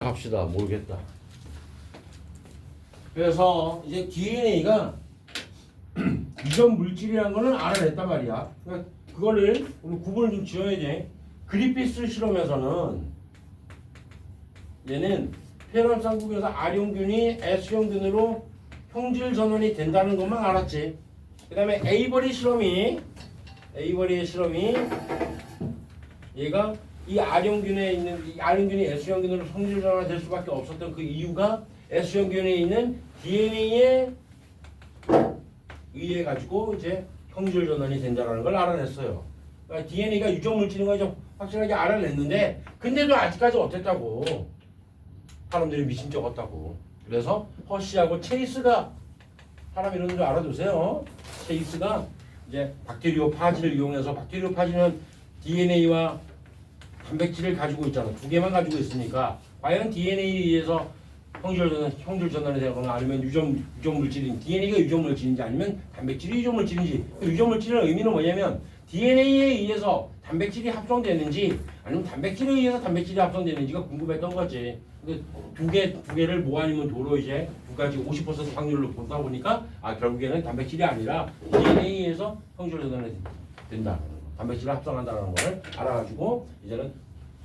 합시다. 모르겠다. 그래서 이제 DNA가 이전 물질이라는 거는 알아냈단 말이야. 그러니까 그거를 우리 구분을 좀 지어야 돼. 그리피스 실험에서는 얘는 폐렴 쌍국에서 R형균이 S형균으로 형질 전환이 된다는 것만 알았지. 그 다음에 에이버리의 실험이 얘가 이 R형균에 있는 이 R형균이 S형균으로 형질 전환이 될 수밖에 없었던 그 이유가 S형균에 있는 DNA에 의해 가지고 이제 형질 전환이 된다는 걸 알아냈어요. 그러니까 DNA가 유전 물질인 걸 좀 확실하게 알아냈는데 근데도 아직까지 어땠다고 사람들이 미친 적 없다고. 그래서 허쉬하고 체이스가 사람 이런 줄 알아두세요. 체이스가 이제 박테리오파지를 이용해서 박테리오파지는 DNA와 단백질을 가지고 있잖아. 두 개만 가지고 있으니까 과연 DNA에 의해서 형질 전환이 되거나 아니면 유전 물질인 DNA가 유전 물질인지 아니면 단백질이 유전 물질인지. 그 유전 물질의 의미는 뭐냐면 DNA에 의해서 단백질이 합성되는지 아니면 단백질에 의해서 단백질이 합성되는지가 궁금했던 거지. 근데 두 개를 뭐 아니면 도로 이제 두 가지 50% 확률로 보다 보니까 결국에는 단백질이 아니라 DNA에 의해서 형질 전환이 된다. 단백질을 합성한다는 걸 알아가지고 이제는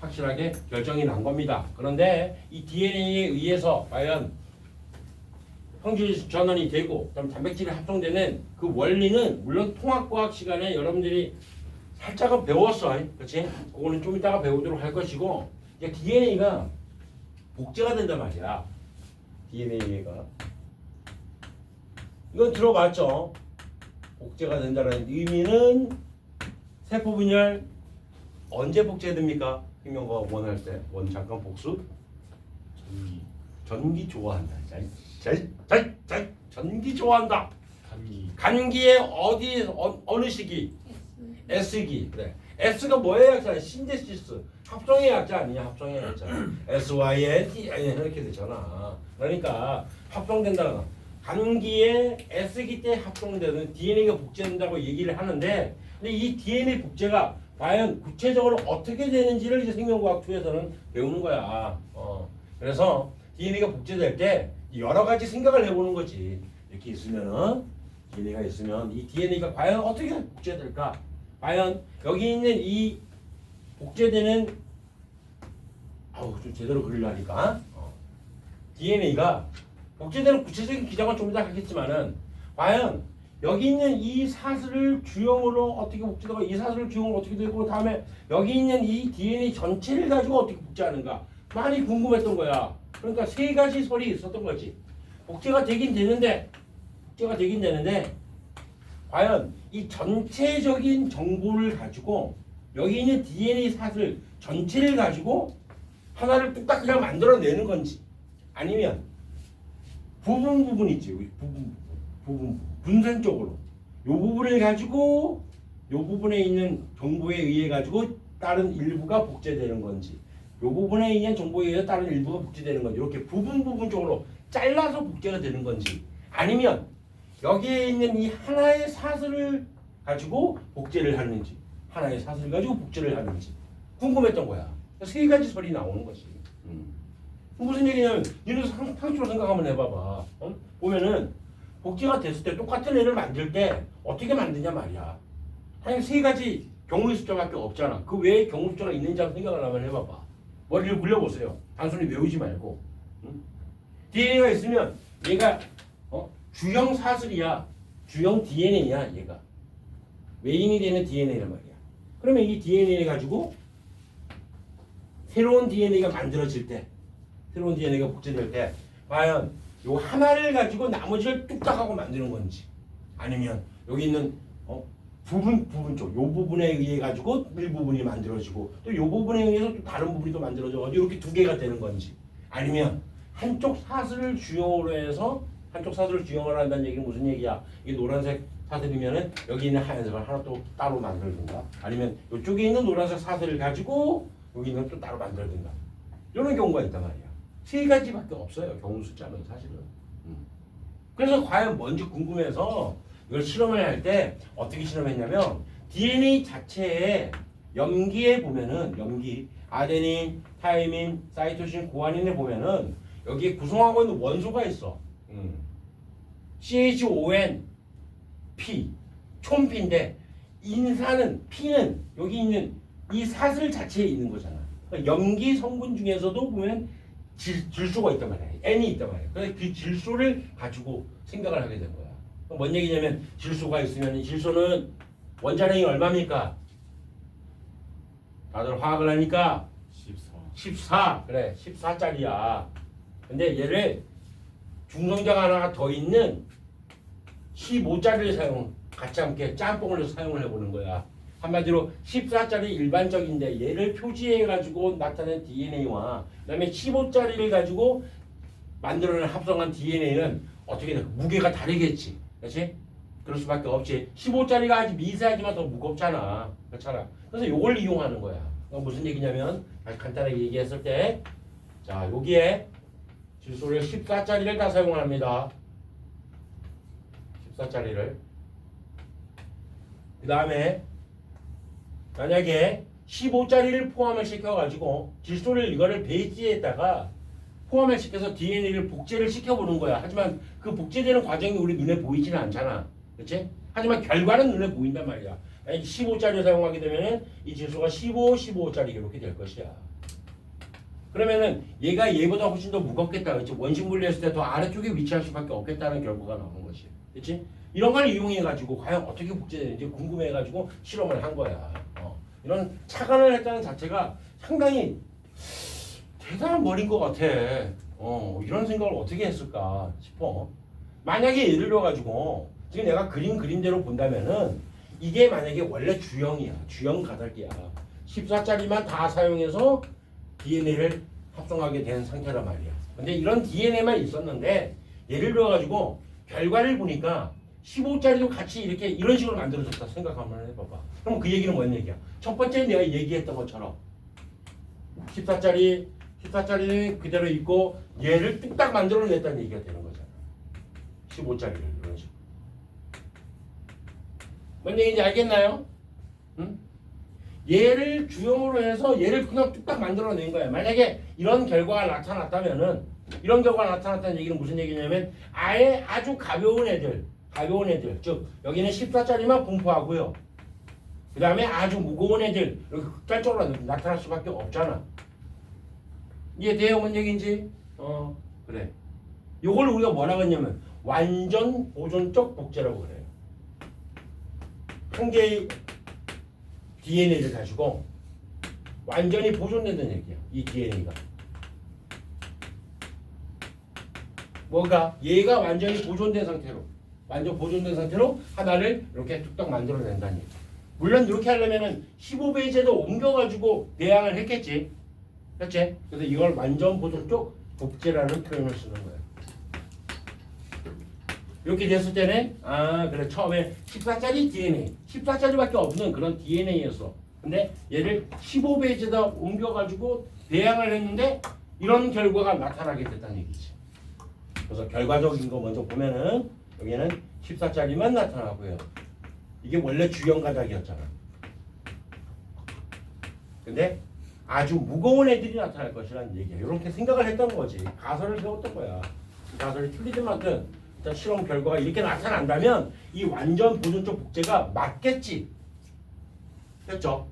확실하게 결정이 난 겁니다. 그런데 이 DNA에 의해서 과연 형질 전환이 되고 그다음 단백질이 합성되는 그 원리는 물론 통합과학 시간에 여러분들이 살짝은 배웠어. 그렇지? 그거는 좀 이따가 배우도록 할 것이고 이제 DNA가 복제가 된단 말이야. DNA가 이건 들어봤죠? 복제가 된다는 의미는 세포 분열 언제 복제됩니까? 생명과학 원할 때 잠깐 복수. 전기 좋아한다. 전기 좋아한다. 간기의 어느 시기? S기. 그래. S가 뭐의 약자야? 신데시스. 합성의 약자 아니냐? 합성의 약자. SYNT 이렇게 되잖아. 그러니까 합성된다는 거. 간기의 S기 때 합성되는 DNA가 복제된다고 얘기를 하는데 근데 이 DNA 복제가 과연 구체적으로 어떻게 되는지를 이제 생명과학 2에서는 배우는 거야. 그래서 DNA가 복제될 때 여러 가지 생각을 해보는 거지. 이렇게 있으면은 DNA가 있으면 이 DNA가 과연 어떻게 복제될까? 과연 여기 있는 이 복제되는 좀 제대로 그리려니까 DNA가 복제되는 구체적인 기장은 좀 이따 하겠지만은 과연 여기 있는 이 사슬을 주형으로 어떻게 복제되고 이 사슬을 주형으로 어떻게 되고 다음에 여기 있는 이 DNA 전체를 가지고 어떻게 복제하는가 많이 궁금했던 거야. 그러니까 세 가지 설이 있었던 거지. 복제가 되긴 되는데 과연 이 전체적인 정보를 가지고 여기 있는 DNA 사슬 전체를 가지고 하나를 뚝딱 그냥 만들어내는 건지 아니면 부분 있지. 부분 분산적으로 요 부분을 가지고 요 부분에 있는 정보에 의해 가지고 다른 일부가 복제되는 건지 요 부분에 의한 정보에 의해 다른 일부가 복제되는 건지 이렇게 부분적으로 잘라서 복제가 되는 건지 아니면 여기에 있는 이 하나의 사슬을 가지고 복제를 하는지 하나의 사슬을 가지고 복제를 하는지 궁금했던 거야. 세 가지 설이 나오는 거지. 무슨 얘기냐면 니는 상식으로 생각 한번 해봐봐. 보면은 복제가 됐을 때 똑같은 애를 만들 때 어떻게 만드냐 말이야. 당연히 세 가지 경우의 숫자밖에 없잖아. 그 외에 경우 숫자가 있는지 한번 생각을 한번 해봐봐. 머리를 굴려보세요. 단순히 외우지 말고. DNA가 있으면 얘가 주형 사슬이야. 주형 DNA야 얘가. 외인이 되는 DNA란 말이야. 그러면 이 DNA 가지고 새로운 DNA가 만들어질 때 새로운 DNA가 복제될 때 과연 요 하나를 가지고 나머지를 뚝딱 하고 만드는 건지 아니면 여기 있는 부분 쪽 요 부분에 의해 가지고 일부분이 만들어지고 또 요 부분에 의해서 또 다른 부분이 또 만들어져 이렇게 두 개가 되는 건지 아니면 한쪽 사슬을 주형으로 해서 한쪽 사슬을 주형으로 한다는 얘기는 무슨 얘기야? 이게 노란색 사슬이면은 여기 있는 하얀색을 하나 또 따로 만들든가 아니면 이쪽에 있는 노란색 사슬을 가지고 여기 있는 또 따로 만들든가 이런 경우가 있단 말이야. 세 가지밖에 없어요. 경우 숫자는 사실은. 그래서 과연 뭔지 궁금해서 이걸 실험을 할 때 어떻게 실험했냐면 DNA 자체에 염기에 보면은 염기 아데닌, 타이민, 사이토신, 구아닌에 보면은 여기에 구성하고 있는 원소가 있어. CHON, P, 촌피인데 인산은 P는 여기 있는 이 사슬 자체에 있는 거잖아. 그러니까 염기 성분 중에서도 보면 질소가 있단 말이야. N이 있단 말이야. 그래서 그 질소를 가지고 생각을 하게 된 거야. 뭔 얘기냐면 질소가 있으면 질소는 원자량이 얼마입니까? 다들 화학을 하니까 14. 그래 14짜리야. 근데 얘를 중성자가 하나 더 있는 15짜리를 같이 함께 짬뽕을 해서 사용을 해보는 거야. 한마디로 14짜리 일반적인데 얘를 표시해가지고 나타낸 DNA와 그 다음에 15짜리를 가지고 만들어낸 합성한 DNA는 어떻게 돼? 무게가 다르겠지. 그렇지? 그럴 수밖에 없지. 15짜리가 아주 미세하지만 더 무겁잖아. 그렇잖아. 그래서 요걸 이용하는 거야. 무슨 얘기냐면 다시 간단하게 얘기했을 때 자 여기에 질소를 14짜리를 다 사용합니다. 14짜리를 그 다음에 만약에 15짜리를 포함을 시켜가지고 질소를 이거를 베이스에다가 포함을 시켜서 DNA를 복제를 시켜보는 거야. 하지만 그 복제되는 과정이 우리 눈에 보이지는 않잖아. 그렇지? 하지만 결과는 눈에 보인단 말이야. 만약에 15짜리를 사용하게 되면 이 질소가 15짜리 이렇게 될 것이야. 그러면은 얘가 얘보다 훨씬 더 무겁겠다. 그렇지? 원심 분리했을 때 더 아래쪽에 위치할 수밖에 없겠다는 결과가 나오는 것이. 그렇지? 이런 걸 이용해가지고 과연 어떻게 복제되는지 궁금해가지고 실험을 한 거야. 이런 착안을 했다는 자체가 상당히 대단한 머리인 것 같아. 이런 생각을 어떻게 했을까 싶어. 만약에 예를 들어가지고 지금 내가 그림대로 본다면은 이게 만약에 원래 주형이야. 주형 가닥이야. 14짜리만 다 사용해서 DNA를 합성하게 된 상태란 말이야. 근데 이런 DNA만 있었는데 예를 들어가지고 결과를 보니까 15짜리도 같이 이렇게 이런 식으로 만들어졌다 생각 한번 해봐봐. 그럼 그 얘기는 뭔 얘기야? 첫 번째 내가 얘기했던 것처럼 14짜리 그대로 있고 얘를 뚝딱 만들어냈다는 얘기가 되는 거잖아. 15짜리를 이런 식으로. 뭔 얘기인지 알겠나요? 응? 얘를 주형으로 해서 얘를 그냥 뚝딱 만들어낸 거야. 만약에 이런 결과가 나타났다면은 이런 결과가 나타났다는 얘기는 무슨 얘기냐면 아예 아주 가벼운 애들 즉 여기는 14짜리만 분포하고요. 그 다음에 아주 무거운 애들 이렇게 극단적으로 나타날 수밖에 없잖아. 이해돼요? 뭔 얘기인지? 그래. 요걸 우리가 뭐라고 했냐면 완전 보존적 복제라고 그래요. 한 개의 DNA를 가지고 완전히 보존된다는 얘기야. 이 DNA가. 뭐가? 얘가 완전히 보존된 상태로 하나를 이렇게 뚝딱 만들어낸다니. 물론 이렇게 하려면은 15베이지에도 옮겨가지고 배양을 했겠지. 그렇지? 그래서 이걸 완전 보존적 복제라는 표현을 쓰는 거야. 이렇게 됐을 때는 그래 처음에 14짜리 DNA 14짜리밖에 없는 그런 DNA였어. 근데 얘를 15베이지에다 옮겨가지고 배양을 했는데 이런 결과가 나타나게 됐다는 얘기지. 그래서 결과적인 거 먼저 보면은 여기는 14짜리만 나타나고요. 이게 원래 주형 가닥이었잖아. 근데 아주 무거운 애들이 나타날 것이라는 얘기야. 이렇게 생각을 했던 거지. 가설을 세웠던 거야. 가설이 틀리든 맞든 일단 실험 결과가 이렇게 나타난다면 이 완전 보존적 복제가 맞겠지. 됐죠?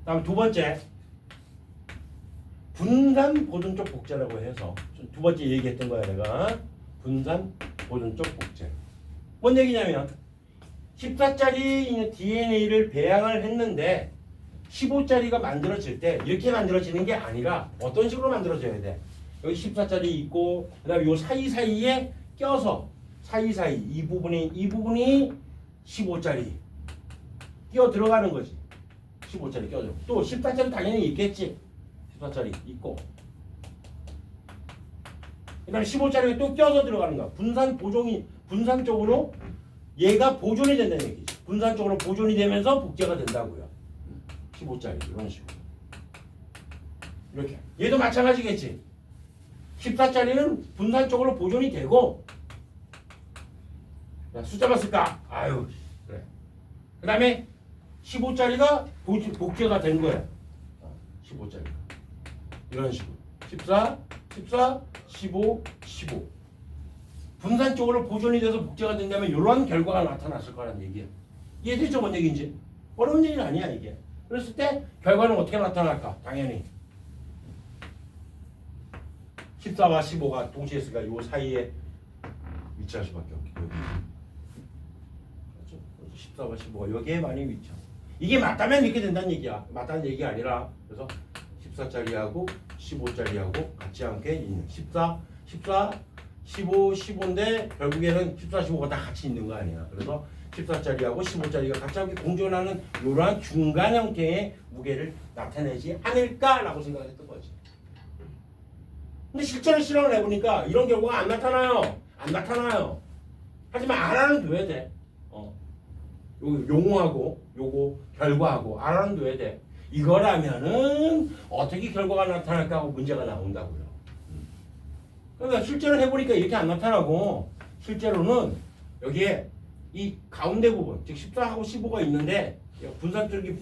다음 두 번째 분산 보존적 복제라고 해서 두 번째 얘기했던 거야 내가. 분산 보존적 복제. 뭔 얘기냐면 14짜리 DNA를 배양을 했는데 15짜리가 만들어질 때 이렇게 만들어지는 게 아니라 어떤 식으로 만들어져야 돼? 여기 14짜리 있고 그다음에 요 사이사이에 껴서 사이사이 이 부분이 15짜리 끼어 들어가는 거지. 15짜리 껴줘. 또 14짜리 당연히 있겠지. 14짜리 있고 그다음에 15짜리가 또 껴서 들어가는 거야. 분산적으로 얘가 보존이 된다는 얘기지. 분산적으로 보존이 되면서 복제가 된다고요. 15짜리 이런 식으로. 이렇게. 얘도 마찬가지겠지. 14짜리는 분산적으로 보존이 되고 숫자만 쓸까? 아유 그래. 그 다음에 15짜리가 복제가 된 거야. 15짜리가. 이런 식으로. 14, 14, 15, 15. 분산적으로 보존이 돼서 복제가 된다면 이런 결과가 나타났을 거란 얘기야. 이해되죠? 뭔 얘기인지? 어려운 얘기는 아니야 이게. 그랬을 때 결과는 어떻게 나타날까? 당연히 14와 15가 동시에 있으니까 이 사이에 위치할 수밖에 없겠고 그렇죠? 14와 15가 여기에 많이 위치하고 이게 맞다면 이렇게 된다는 얘기야. 맞다는 얘기가 아니라 그래서 14짜리하고 15짜리하고 같지 않게 있는 14, 15, 15인데 결국에는 14, 15가 다 같이 있는 거 아니야. 그래서 14짜리하고 15짜리가 같이 함께 공존하는 이러한 중간 형태의 무게를 나타내지 않을까라고 생각했던 거지. 근데 실제로 실험을 해보니까 이런 결과가 안 나타나요. 안 나타나요. 하지만 알아는 둬야 돼. 용어하고 요거 결과하고 알아는 둬야 돼. 이거라면은 어떻게 결과가 나타날까 하고 문제가 나온다고요. 그러니까 실제로 해보니까 이렇게 안 나타나고 실제로는 여기에 이 가운데 부분 즉 14하고 15가 있는데 분산적인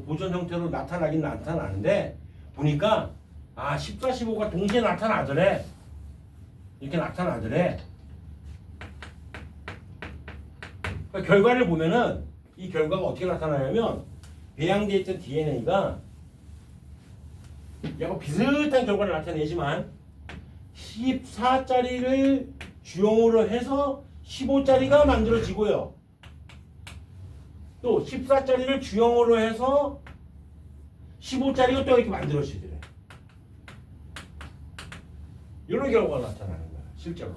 보존 형태로 나타나긴 나타나는데 보니까 14, 15가 동시에 나타나더래. 이렇게 나타나더래. 그러니까 결과를 보면은 이 결과가 어떻게 나타나냐면 배양되어 있던 DNA가 약간 비슷한 결과를 나타내지만 14짜리를 주용으로 해서 15짜리가 만들어지고요. 또 14짜리를 주용으로 해서 15짜리가 또 이렇게 만들어지더래. 이런 결과가 나타나는 거야. 실제로.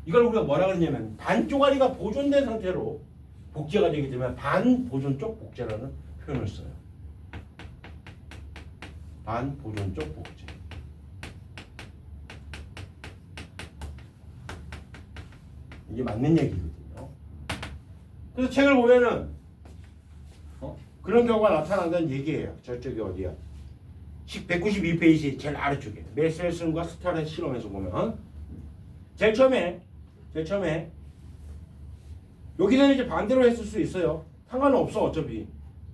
이걸 우리가 뭐라 그러냐면 반쪼가리가 보존된 상태로 복제가 되게 되면 반보존적 복제라는 표현을 써요. 반보존적 복제. 이게 맞는 얘기거든요. 그래서 책을 보면은 그런 경우가 나타난다는 얘기예요. 저쪽이 어디야? 192페이지 제일 아래쪽에 메셀슨과 스타렛 실험에서 보면 제일 처음에 여기서는 이제 반대로 했을 수 있어요. 상관은 없어. 어차피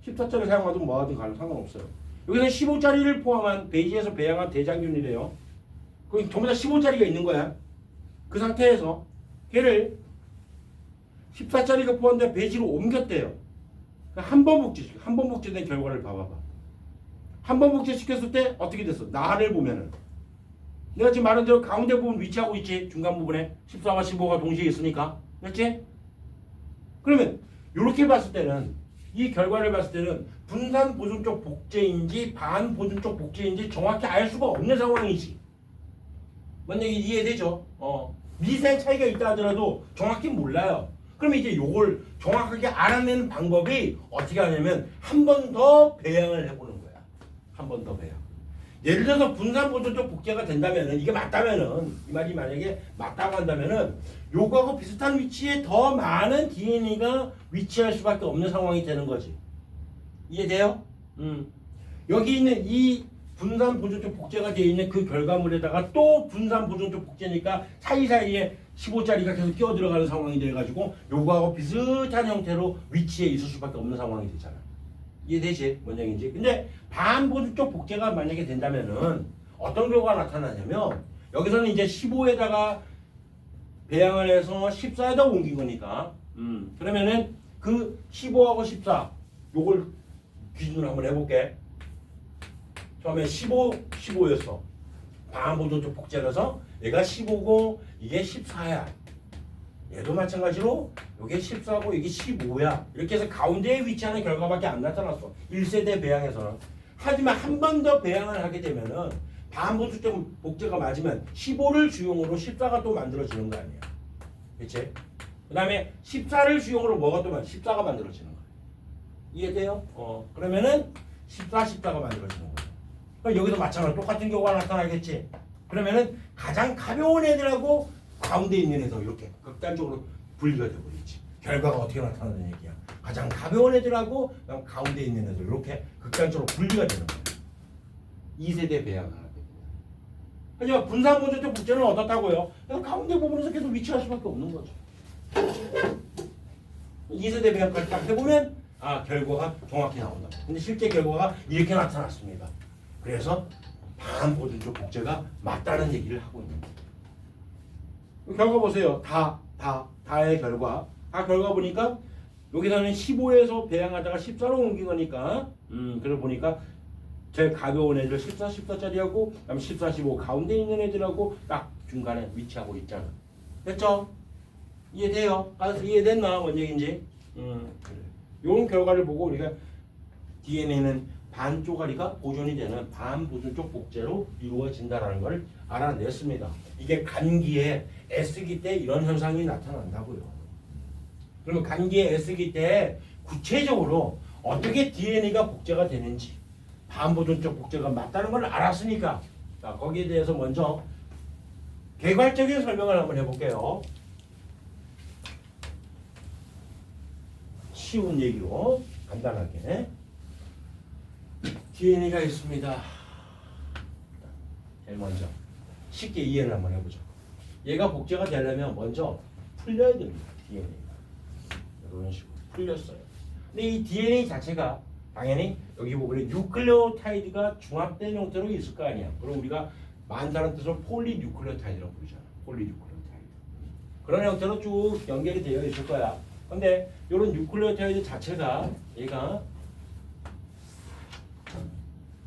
14짜리 사용하든 뭐하든 상관없어요. 여기서 15짜리를 포함한 베이지에서 배양한 대장균이래요. 거기 전부 다 15짜리가 있는 거야. 그 상태에서 걔를 14짜리가 포함된 베이지로 옮겼대요. 한 번 복제된 결과를 봐봐봐. 한 번 복제시켰을 때 어떻게 됐어? 나를 보면은 내가 지금 말한 대로 가운데 부분 위치하고 있지. 중간 부분에 14와 15가 동시에 있으니까. 그렇지? 그러면 이렇게 봤을 때는 이 결과를 봤을 때는 분산 보존적 복제인지 반보존적 복제인지 정확히 알 수가 없는 상황이지. 뭔 얘기 이해되죠? 미세한 차이가 있다 하더라도 정확히 몰라요. 그러면 이제 요걸 정확하게 알아내는 방법이 어떻게 하냐면 한 번 더 배양을 해보는 거야. 한 번 더 배양. 예를 들어서 분산 보존적 복제가 된다면은 이게 맞다면은 이 말이 만약에 맞다고 한다면은 요거하고 비슷한 위치에 더 많은 DNA가 위치할 수밖에 없는 상황이 되는 거지. 이해돼요? 여기 있는 이 분산 보존적 복제가 되어 있는 그 결과물에다가 또 분산 보존적 복제니까 사이사이에 15짜리가 계속 끼어 들어가는 상황이 돼가지고 요거하고 비슷한 형태로 위치에 있을 수밖에 없는 상황이 되잖아. 이해되지? 뭔 얘기인지. 근데 반보존적 복제가 만약에 된다면은 어떤 결과가 나타나냐면 여기서는 이제 15에다가 배양을 해서 14에다 옮긴 거니까 그러면은 그 15하고 14 요걸 기준으로 한번 해볼게. 처음에 15, 15였어. 반보존적 복제를 해서 얘가 15고 이게 14야. 얘도 마찬가지로 이게 14고 이게 15야. 이렇게 해서 가운데에 위치하는 결과밖에 안 나타났어. 1세대 배양에서는. 하지만 한 번 더 배양을 하게 되면은 반보존적 복제가 맞으면 15를 주용으로 14가 또 만들어지는 거 아니야. 그치? 그 다음에 14를 주용으로 뭐가 또 14가 만들어지는 거야. 이해돼요? 그러면은 14, 14가 만들어지는 거야. 그럼 여기도 마찬가지로 똑같은 경우가 나타나겠지. 그러면은 가장 가벼운 애들하고 가운데 있는 애들 이렇게 극단적으로 분리가 되어버리지. 결과가 어떻게 나타나는 얘기야. 가장 가벼운 애들하고 가운데 있는 애들 이렇게 극단적으로 분리가 되는 거야. 2세대 배양을 하게 됩니다. 하지만 분산보존적 복제는 어떻다고요? 가운데 부분에서 계속 위치할 수밖에 없는 거죠. 2세대 배합까지 딱 해보면 결과가 정확히 나온다. 근데 실제 결과가 이렇게 나타났습니다. 그래서 반보존적 복제가 맞다는 얘기를 하고 있는 거예요. 결과 보세요. 다의 결과. 다 결과 보니까 여기서는 15에서 배양하다가 14로 옮긴 거니까 그러고 보니까 제일 가벼운 애들 14, 14짜리하고 그다음에 14, 15 가운데 있는 애들하고 딱 중간에 위치하고 있잖아. 됐죠? 이해돼요? 이해됐나? 뭔 얘기인지? 이런 결과를 보고 우리가 DNA는 반쪼가리가 보존이 되는 반보존적 복제로 이루어진다는 걸 알아냈습니다. 이게 간기에 S기 때 이런 현상이 나타난다고요. 그러면 간기에 S기 때 구체적으로 어떻게 DNA가 복제가 되는지 반보존적 복제가 맞다는 걸 알았으니까 자, 거기에 대해서 먼저 개괄적인 설명을 한번 해볼게요. 쉬운 얘기로 간단하게 DNA가 있습니다. 제일 먼저 쉽게 이해를 한번 해보죠. 얘가 복제가 되려면 먼저 풀려야 됩니다. DNA가 이런 식으로 풀렸어요. 근데 이 DNA 자체가 당연히 여기 보면 뉴클레오타이드가 중합된 형태로 있을 거 아니야. 그럼 우리가 많다는 뜻으로 폴리뉴클레오타이드라고 부르잖아. 폴리뉴클레오타이드. 그런 형태로 쭉 연결이 되어 있을 거야. 근데 이런 뉴클레오타이드 자체가 얘가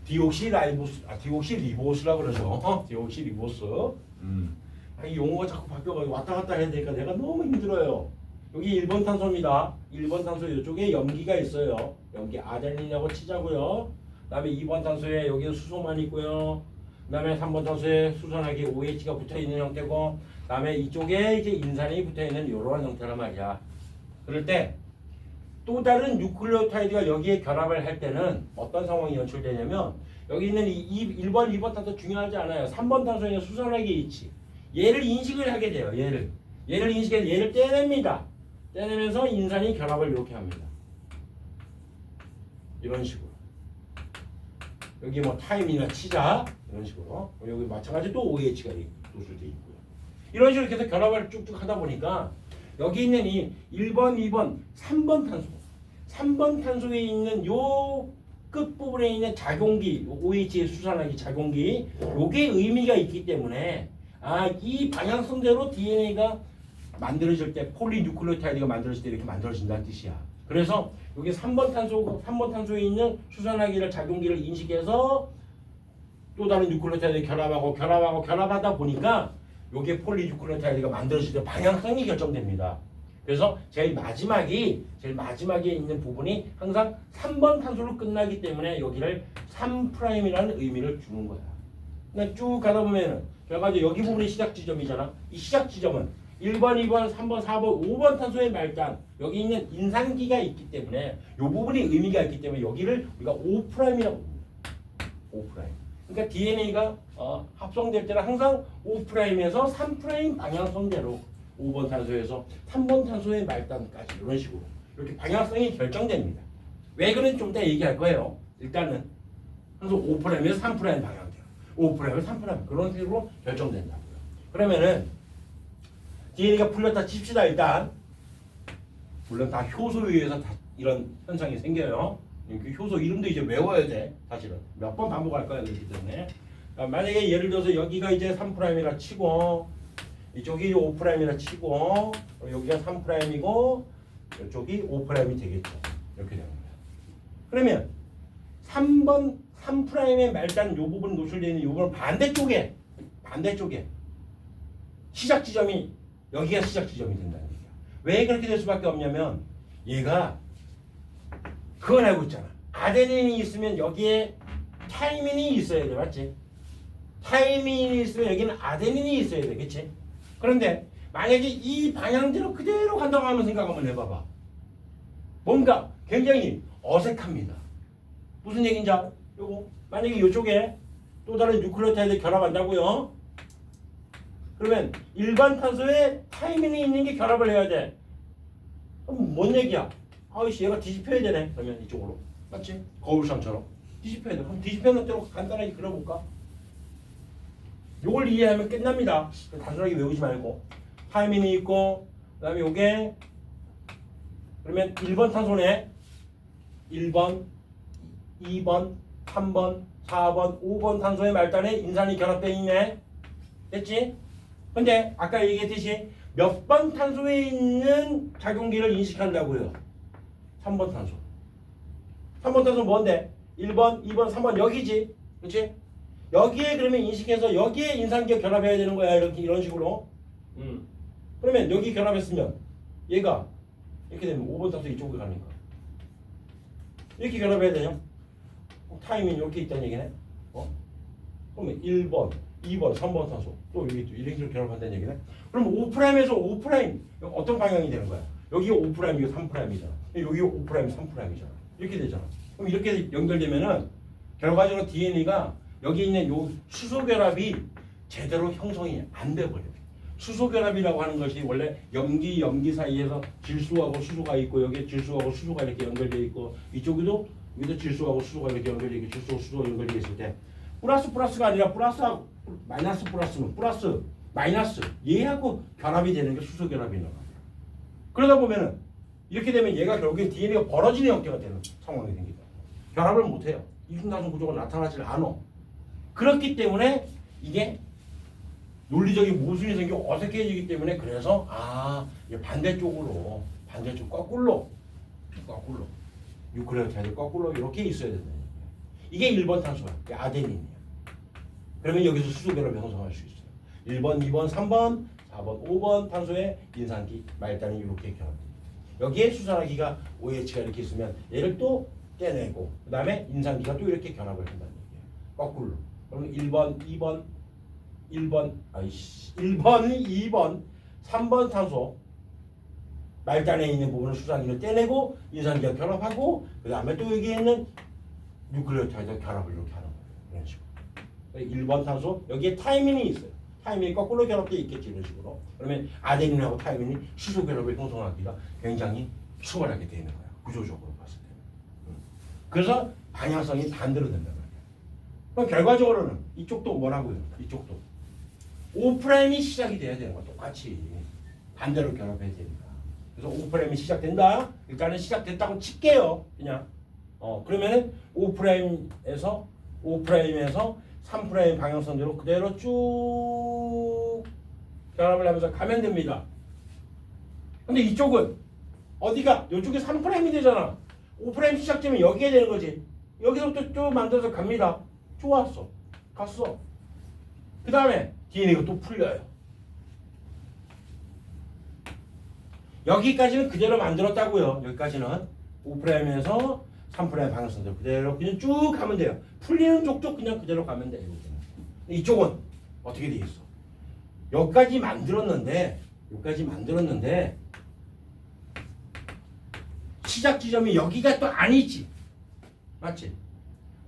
디옥시리보스라고 그러죠. 디옥시리보스. 이 용어가 자꾸 바뀌어가지고 왔다 갔다 해야 되니까 내가 너무 힘들어요. 여기 1번 탄소입니다. 1번 탄소 이쪽에 염기가 있어요. 염기 아데닌이라고 치자고요. 그다음에 2번 탄소에 여기 수소만 있고요. 그다음에 3번 탄소에 수산하게 OH가 붙어 있는 형태고, 그다음에 이쪽에 이제 인산이 붙어 있는 이러한 형태란 말이야. 그럴 때 또 다른 뉴클레오타이드가 여기에 결합을 할 때는 어떤 상황이 연출되냐면 여기 있는 1번, 2번 탄소 중요하지 않아요. 3번 탄소에 있는 수산하게 있지. 얘를 인식을 하게 돼요. 얘를 인식해서 얘를 떼냅니다. 떼내면서 인산이 결합을 이렇게 합니다. 이런 식으로. 여기 뭐 타임이나 치자 이런 식으로. 여기 마찬가지 또 OH가 노출되어 있고요. 이런 식으로 계속 결합을 쭉쭉 하다 보니까 여기 있는 이 1번, 2번, 3번 탄소. 3번 탄소에 있는 요 끝부분에 있는 작용기, OH의 수산하기 작용기, 요게 의미가 있기 때문에 이 방향성대로 DNA가 만들어질 때 폴리뉴클레오타이드가 만들어질 때 이렇게 만들어진다는 뜻이야. 그래서 여기 3번 탄소에 있는 수산하기를 작용기를 인식해서 또 다른 뉴클레오타이드 결합하다 보니까 요게 폴리뉴클레오타이드가 만들어질 때 방향성이 결정됩니다. 그래서 제일 마지막에 있는 부분이 항상 3번 탄소로 끝나기 때문에 여기를 3'이라는 의미를 주는 거야. 그러니까 쭉 가다 보면은 결과적으로 여기 부분이 시작 지점이잖아. 이 시작 지점은 1번, 2번, 3번, 4번, 5번 탄소의 말단 여기 있는 인산기가 있기 때문에 이 부분이 의미가 있기 때문에 여기를 우리가 5'이라고 부릅니다. 5'. 그러니까 DNA가 합성될 때는 항상 5'에서 3' 방향성대로 5번 탄소에서 3번 탄소의 말단까지 이런 식으로 이렇게 방향성이 결정됩니다. 왜 그런지 좀 이따 얘기할 거예요. 일단은 항상 5'에서 3' 방향대로 5'에서 3' 그런 식으로 결정된다고요. 그러면은 DNA가 풀렸다 칩시다. 일단 물론 다 효소에 의해서 다 이런 현상이 생겨요. 그 효소 이름도 이제 외워야 돼. 사실은 몇 번 반복할 거야. 그렇기 때문에 만약에 예를 들어서 여기가 이제 3'이라 치고 이쪽이 5'이라 치고 여기가 3'이고 이쪽이 5'이 되겠죠. 이렇게 됩니다. 그러면 3'의 말단 이 부분 노출되어 있는 이 부분 반대쪽에 시작 지점이 여기가 시작 지점이 된다는 얘기야. 왜 그렇게 될 수밖에 없냐면 얘가 그건 알고 있잖아. 아데닌이 있으면 여기에 타이민이 있어야 돼. 맞지? 타이민이 있으면 여기는 아데닌이 있어야 돼. 그치? 그런데 만약에 이 방향대로 그대로 간다고 하면 생각 한번 해봐봐. 뭔가 굉장히 어색합니다. 무슨 얘기인지 알아? 요거 만약에 이쪽에 또 다른 뉴클레오타이드 결합한다고요? 그러면 일반 탄소에 타이민이 있는 게 결합을 해야 돼. 그럼 뭔 얘기야? 아이씨 얘가 뒤집혀야 되네. 그러면 이쪽으로. 맞지? 거울상처럼. 뒤집혀야 돼. 그럼 뒤집혀는 대로 간단하게 그려볼까? 요걸 이해하면 끝납니다. 단순하게 외우지 말고. 타이민이 있고 그 다음에 요게 그러면 1번 탄소네. 1번, 2번, 3번, 4번, 5번 탄소의 말단에 인산이 결합되어 있네. 됐지? 근데 아까 얘기했듯이 몇 번 탄소에 있는 작용기를 인식한다고요? 3번 탄소. 3번 탄소 뭔데? 1번, 2번, 3번 여기지. 그렇지? 여기에 그러면 인식해서 여기에 인산기가 결합해야 되는 거야. 이렇게 이런 식으로. 그러면 여기 결합했으면 얘가 이렇게 되면 5번 탄소 이쪽으로 가니까 이렇게 결합해야 되냐? 타임이 이렇게 있다는 얘기네. 그러면 1번, 2번, 3번 탄소 또 여기 또 이런 식으로 결합한다는 얘기네. 그럼 5'에서 5' 어떤 방향이 되는 거야? 여기가 5', 이거 3'이잖아. 여기가 5', 3'이잖아. 이렇게 되잖아. 그럼 이렇게 연결되면은 결과적으로 DNA가 여기 있는 요 수소 결합이 제대로 형성이 안 돼 버려. 수소 결합이라고 하는 것이 원래 염기 사이에서 질소하고 수소가 있고 여기에 질소하고 수소가 이렇게 연결되어 있고 이쪽에도 여기도 질소하고 수소가 이렇게 연결되어 있고 질소하고 수소가 연결되어 있을 때 플러스가 아니라 플러스하고 플러스는 플러스 마이너스 얘하고 결합이 되는 게 수소 결합이라고 합니다. 그러다 보면은 이렇게 되면 얘가 결국엔 DNA가 벌어지는 형태가 되는 상황이 생기다. 결합을 못해요. 이중단순 구조가 나타나질 않아. 그렇기 때문에 이게 논리적인 모순이 생기고 어색해지기 때문에 그래서 이게 반대쪽 거꾸로 유클레오타이드 거꾸로 이렇게 있어야 된다. 이게 1번 탄소야. 아데닌이야. 그러면 여기서 수소 결합을 형성할 수 있어요. 1번, 2번, 3번, 4번, 5번 탄소의 인산기 말단이 이렇게 결합됩니다. 여기에 수산화기가 OH가 이렇게 있으면 얘를 또 떼내고 그 다음에 인산기가 또 이렇게 결합을 한다는 얘기예요. 거꾸로. 그러면 1번, 2번, 1번, 2번, 3번 탄소 말단에 있는 부분을 수산기를 떼내고 인산기가 결합하고 그 다음에 또 여기에 있는 뉴클레오타이드 결합을 이렇게 하는 거예요. 이런 식으로. 1번 탄소 여기에 타이민이 있어요. 타이민이 거꾸로 결합되어 있겠지 이런 식으로. 그러면 아데닌하고 타이민이 수소 결합을 형성하기가 굉장히 수월하게 되는 거예요. 구조적으로 봤을 때는. 그래서 방향성이 반대로 된단 말이에요. 그럼 결과적으로는 이쪽도 뭐라고요? 이쪽도 5'이 시작이 돼야 되는 거야. 똑같이 반대로 결합해야 되니까. 그래서 5'이 시작된다. 일단은 시작됐다고 칠게요. 그냥. 그러면은 5'에서 3' 방향선대로 그대로 쭉 결합을 하면서 가면 됩니다. 근데 이쪽은 어디가? 이쪽이 3'이 되잖아. 5' 시작되면 여기에 되는 거지. 여기서부터 쭉 만들어서 갑니다. 좋았어. 갔어. 그 다음에 DNA가 또 풀려요. 여기까지는 그대로 만들었다고요. 여기까지는 5'에서 3' 방향선대로 그대로 그냥 쭉 가면 돼요. 풀리는 쪽쪽 그냥 그대로 가면 돼요. 이쪽은 어떻게 돼 있어? 여기까지 만들었는데 시작 지점이 여기가 또 아니지. 맞지?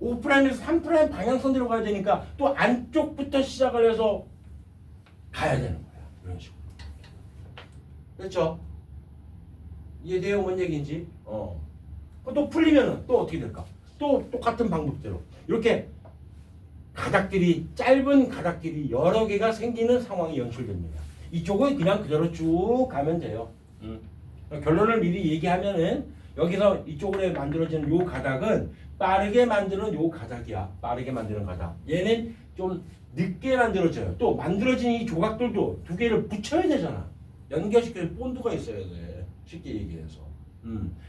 5'에서 3' 방향선대로 가야 되니까 또 안쪽부터 시작을 해서 가야 되는 거야. 이런 식으로. 그렇죠? 이해돼요? 뭔 얘기인지? 또 풀리면은 또 어떻게 될까? 또 똑같은 방법대로 이렇게 짧은 가닥들이 여러 개가 생기는 상황이 연출됩니다. 이쪽은 그냥 그대로 쭉 가면 돼요. 결론을 미리 얘기하면은 여기서 이쪽으로 만들어지는 요 가닥은 빠르게 만드는 요 가닥이야. 빠르게 만드는 가닥. 얘는 좀 늦게 만들어져요. 또 만들어진 이 조각들도 두 개를 붙여야 되잖아. 연결시킬 본드가 있어야 돼. 쉽게 얘기해서.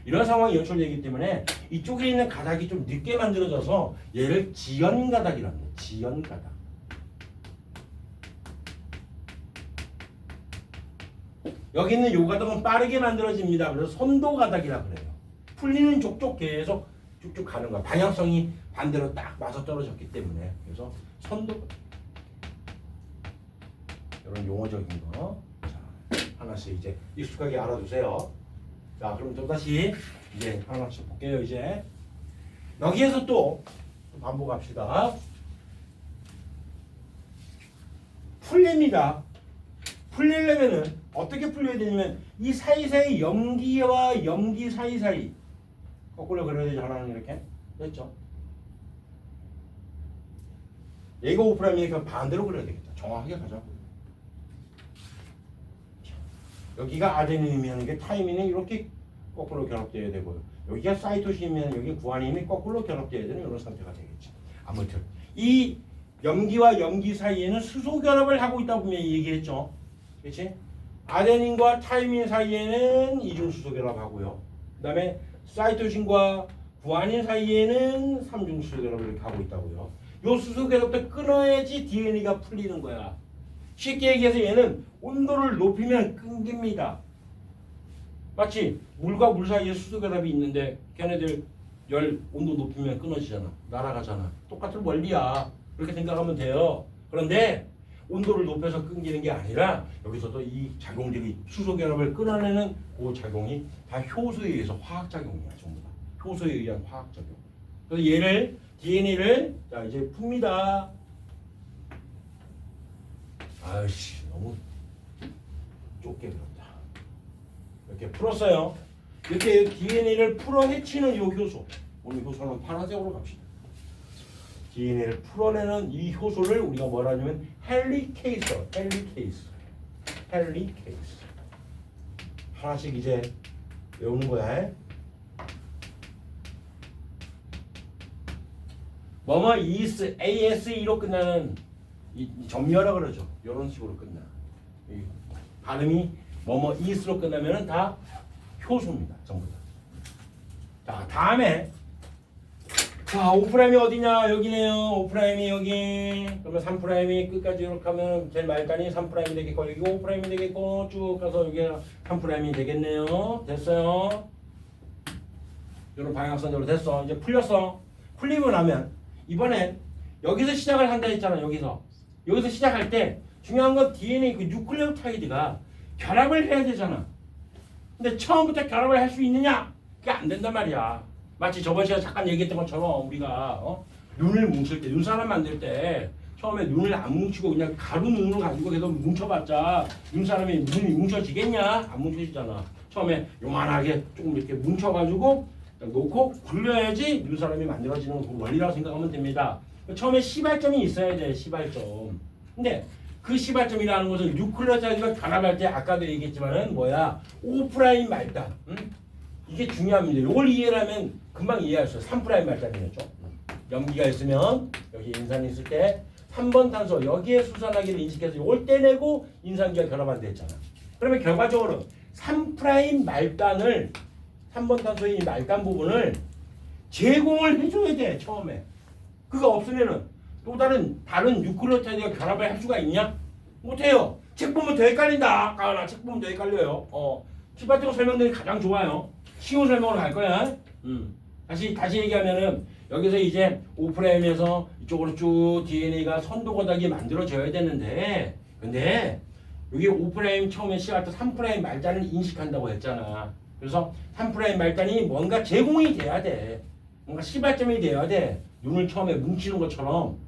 이런 상황이 연출되기 때문에 이쪽에 있는 가닥이 좀 늦게 만들어져서 얘를 지연 가닥이라고 해요. 지연 가닥. 여기 있는 요 가닥은 빠르게 만들어집니다. 그래서 선도 가닥이라고 그래요. 풀리는 족족 계속 쭉쭉 가는 거야. 방향성이 반대로 딱 맞아 떨어졌기 때문에. 그래서 선도 이런 용어적인 거 자, 하나씩 이제 익숙하게 알아두세요. 자, 그럼 또다시 이제 하나씩 볼게요. 이제 여기에서 또 반복합시다. 풀립니다. 풀리려면은 어떻게 풀려야 되냐면 이 사이사이 염기와 염기 사이사이 거꾸로 그려야 되죠. 하나는 이렇게 됐죠. 얘가 5'이니까 반대로 그려야 되겠다. 정확하게 가자고. 여기가 아데닌이면 이게 타이밍은 이렇게 거꾸로 결합돼야 되고요. 여기가 사이토신이면 여기 구아닌이 거꾸로 결합돼야 되는 이런 상태가 되겠죠. 아무튼 이 염기와 염기 사이에는 수소 결합을 하고 있다고 분명히 얘기했죠. 그렇지? 아데닌과 타이민 사이에는 이중수소 결합하고요. 그다음에 사이토신과 구아닌 사이에는 삼중수소 결합을 이렇게 하고 있다고요. 요 수소 결합도 끊어야지 DNA가 풀리는 거야. 쉽게 얘기해서 얘는 온도를 높이면 끊깁니다. 마치 물과 물 사이에 수소 결합이 있는데 걔네들 열 온도 높이면 끊어지잖아. 날아가잖아. 똑같은 원리야. 그렇게 생각하면 돼요. 그런데 온도를 높여서 끊기는 게 아니라 여기서도 이 작용들이 수소 결합을 끊어내는 그 작용이 다 효소에 의해서 화학 작용이야. 전부 다 효소에 의한 화학 작용. 그래서 얘를 DNA를 자 이제 풉니다. 아이씨 너무 좁게 그런다. 이렇게 풀었어요. 이렇게 DNA를 풀어헤치는 이 효소. 오늘 효소는 파란색으로 갑시다. DNA를 풀어내는 이 효소를 우리가 뭐라 하냐면 헬리케이스. 하나씩 이제 외우는 거야. 뭐뭐 is ASE로 끝나는 이 점유하라 그러죠. 이런 식으로 끝나. 이 발음이 뭐뭐 is로 끝나면은 다 효소입니다. 전부 다. 자 다음에 자, 5'이 어디냐? 여기네요. 5'이 여기. 그러면 3'이 끝까지 이렇게 하면 제일 말단이 3'이 되겠고 여기 5'이 되겠고 쭉 가서 여기 3'이 되겠네요. 됐어요. 이런 방향선으로 됐어. 이제 풀렸어. 풀리고 나면 이번엔 여기서 시작을 한다 했잖아. 여기서 시작할 때 중요한 건 DNA 그 뉴클레오타이드가 결합을 해야 되잖아. 근데 처음부터 결합을 할 수 있느냐? 그게 안 된단 말이야. 마치 저번 시간에 잠깐 얘기했던 것처럼 우리가 눈을 뭉칠 때, 눈사람 만들 때 처음에 눈을 안 뭉치고 그냥 가루 눈으로 가지고 계속 뭉쳐봤자 눈사람이 눈이 뭉쳐지겠냐? 안 뭉쳐지잖아. 처음에 요만하게 조금 이렇게 뭉쳐가지고 놓고 굴려야지 눈사람이 만들어지는 그 원리라고 생각하면 됩니다. 처음에 시발점이 있어야 돼. 시발점. 근데 그 시발점이라는 것은 뉴클레오타이드가 결합할 때 아까도 얘기했지만은 뭐야? 5' 말단. 응? 이게 중요합니다. 이걸 이해하면 금방 이해할 수 있어요. 3' 말단이었죠. 염기가 있으면 여기 인산이 있을 때 3번 탄소 여기에 수산화기를 인식해서 이걸 떼내고 인산기가 결합한다 했잖아. 그러면 결과적으로 3' 말단을 3번 탄소의 이 말단 부분을 제공을 해줘야 돼. 처음에. 그거 없으면은 또 다른 뉴클레오타이드가 결합을 할 수가 있냐? 못해요. 책 보면 더 헷갈린다. 나 책 보면 더 헷갈려요. 시발적 설명들이 가장 좋아요. 쉬운 설명으로 갈 거야. 다시 얘기하면은 여기서 이제 5'에서 이쪽으로 쭉 DNA가 선도거닥이 만들어져야 되는데 근데 여기 5' 처음에 시작할 때 3' 말단을 인식한다고 했잖아. 그래서 3' 말단이 뭔가 제공이 돼야 돼. 뭔가 시발점이 돼야 돼. 눈을 처음에 뭉치는 것처럼.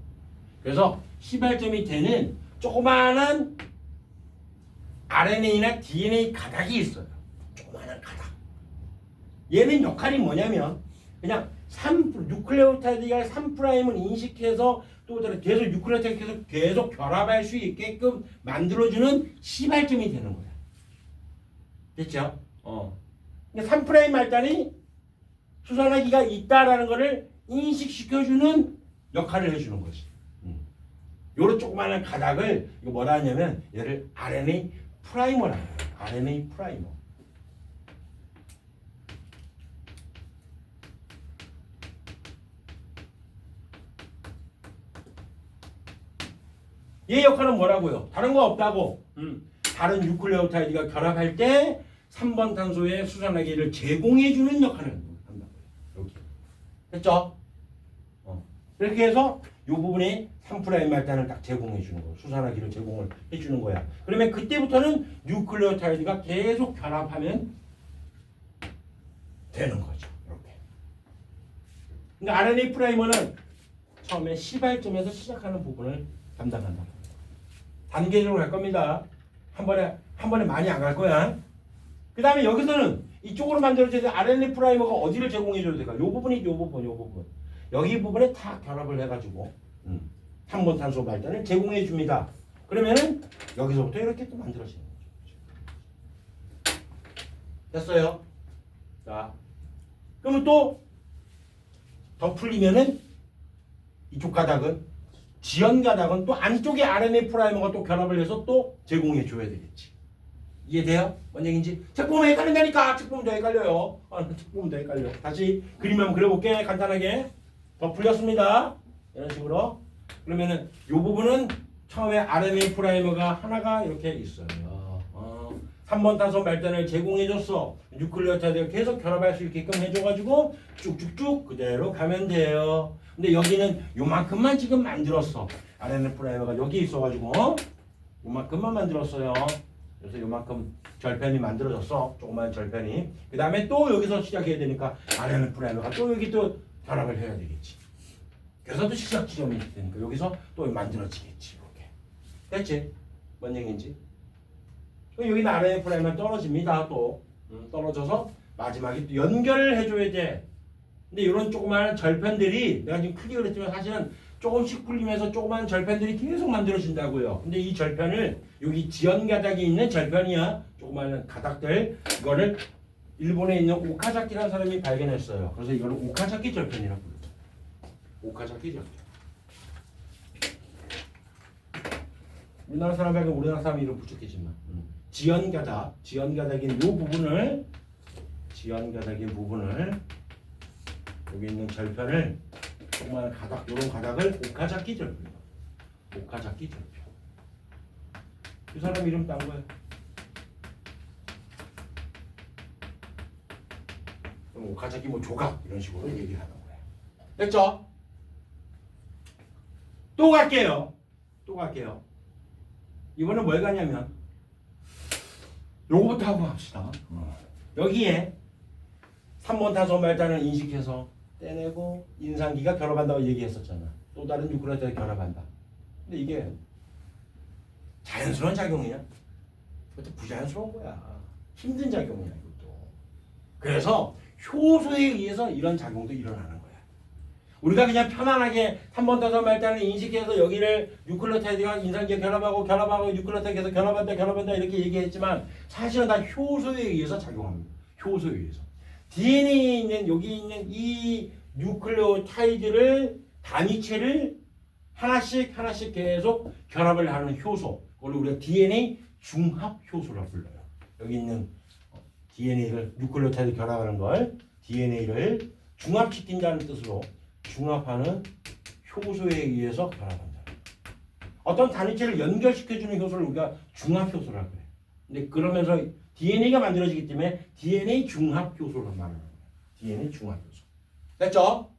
그래서 시발점이 되는 조그마한 RNA나 DNA 가닥이 있어요. 조그마한 가닥. 얘는 역할이 뭐냐면 그냥 뉴클레오타이드가 3'을 인식해서 또 계속 뉴클레오타이드 계속 결합할 수 있게끔 만들어주는 시발점이 되는 거야. 됐죠? 근데 3' 말단이 수산화기가 있다라는 것을 인식시켜주는 역할을 해주는 거지. 요런 조그마한 가닥을 이거 뭐라 하냐면 얘를 RNA 프라이머라고 해요. RNA 프라이머. 얘 역할은 뭐라고요? 다른 거 없다고. 다른 뉴클레오타이드가 결합할 때 3번 탄소의 수산화기를 제공해주는 역할을 한다고요. 여기. 됐죠? 이렇게 해서 이 부분에 3' 말단을 딱 제공해주는 거예요. 수산화기를 제공을 해주는 거야. 그러면 그때부터는 뉴클레오타이드가 계속 결합하면 되는 거죠. 이렇게. 근데 RNA 프라이머는 처음에 시발점에서 시작하는 부분을 담당한다. 단계적으로 갈 겁니다. 한 번에 많이 안 갈 거야. 그 다음에 여기서는 이쪽으로 만들어져서 RNA 프라이머가 어디를 제공해줘야 될까? 요 부분. 여기 부분에 다 결합을 해가지고 3번 탄소 말단을 제공해 줍니다. 그러면은 여기서부터 이렇게 또 만들어지는 거죠. 됐어요? 자, 그러면 또 더 풀리면은 이쪽 가닥은 지연 가닥은 또 안쪽에 RNA 프라이머가 또 결합을 해서 또 제공해 줘야 되겠지. 이해돼요? 뭔 얘기인지? 책 보면 헷갈린다니까. 책 보면 더 헷갈려요. 책 보면 더 헷갈려. 다시 그림 한번 그려볼게. 간단하게. 더 풀렸습니다. 이런 식으로. 그러면은 이 부분은 처음에 RNA 프라이머가 하나가 이렇게 있어요. 3번 탄소 말단을 제공해줬어. 뉴클레오타이드가 계속 결합할 수 있게끔 해줘가지고 쭉쭉쭉 그대로 가면 돼요. 근데 여기는 요만큼만 지금 만들었어. RNA 프라이머가 여기 있어가지고 요만큼만 만들었어요. 그래서 요만큼 절편이 만들어졌어. 조그만 절편이. 그 다음에 또 여기서 시작해야 되니까 RNA 프라이머가 또 여기 또 결합을 해야 되겠지. 그래서 또 시작 지점이 되니까 여기서 또 만들어지겠지. 이렇게. 됐지? 뭔 얘기인지? 여기는 RNA 프라임은 떨어집니다. 또 떨어져서 마지막에 또 연결을 해줘야 돼. 근데 이런 조그마한 절편들이 내가 지금 크게 그랬지만 사실은 조금씩 풀리면서 조그마한 절편들이 계속 만들어진다고요. 근데 이 절편을 여기 지연 가닥이 있는 절편이야. 조그마한 가닥들 이거를 일본에 있는 오카자키라는 사람이 발견했어요. 그래서 이거를 오카자키 절편이라고 부르죠. 오카자키 절편. 우리나라 사람 말고 우리나라 사람 이름 붙였겠지만 지연가닥, 지연가닥인 이 부분을 여기 있는 절편을 조그마한 가닥, 이런 가닥을 오카자키 절편. 오카자키 절편. 이 사람 이름 딴 거예요. 그럼 오카자키 뭐 조각 이런 식으로 얘기를 하는 거예요. 됐죠? 또 갈게요. 이번엔 뭘 가냐면 요거부터 하고 합시다. 여기에 3번 탄소 말단을 인식해서 떼내고 인산기가 결합한다고 얘기했었잖아. 또 다른 뉴클레오타이드 결합한다. 근데 이게 자연스러운 작용이냐? 그것도 부자연스러운 거야. 힘든 작용이야 이것도. 그래서 효소에 의해서 이런 작용도 일어나는 거야. 우리가 그냥 편안하게 3번 탄소 말단을 인식해서 여기를 뉴클레오타이드가 인산기가 결합하고 뉴클레오타이드가 결합한다 이렇게 얘기했지만 사실은 다 효소에 의해서 작용합니다. 효소에 의해서. DNA에 있는 여기 있는 이 뉴클레오타이드를 단위체를 하나씩 계속 결합을 하는 효소. 그걸 우리가 DNA 중합 효소라고 불러요. 여기 있는 DNA를 뉴클레오타이드 결합하는 걸 DNA를 중합시킨다는 뜻으로 중합하는 효소에 의해서 결합한다. 어떤 단위체를 연결시켜주는 효소를 우리가 중합효소라고 그래. 근데 그러면서 DNA가 만들어지기 때문에 DNA 중합효소로 말하는 거야. DNA 중합효소. 됐죠?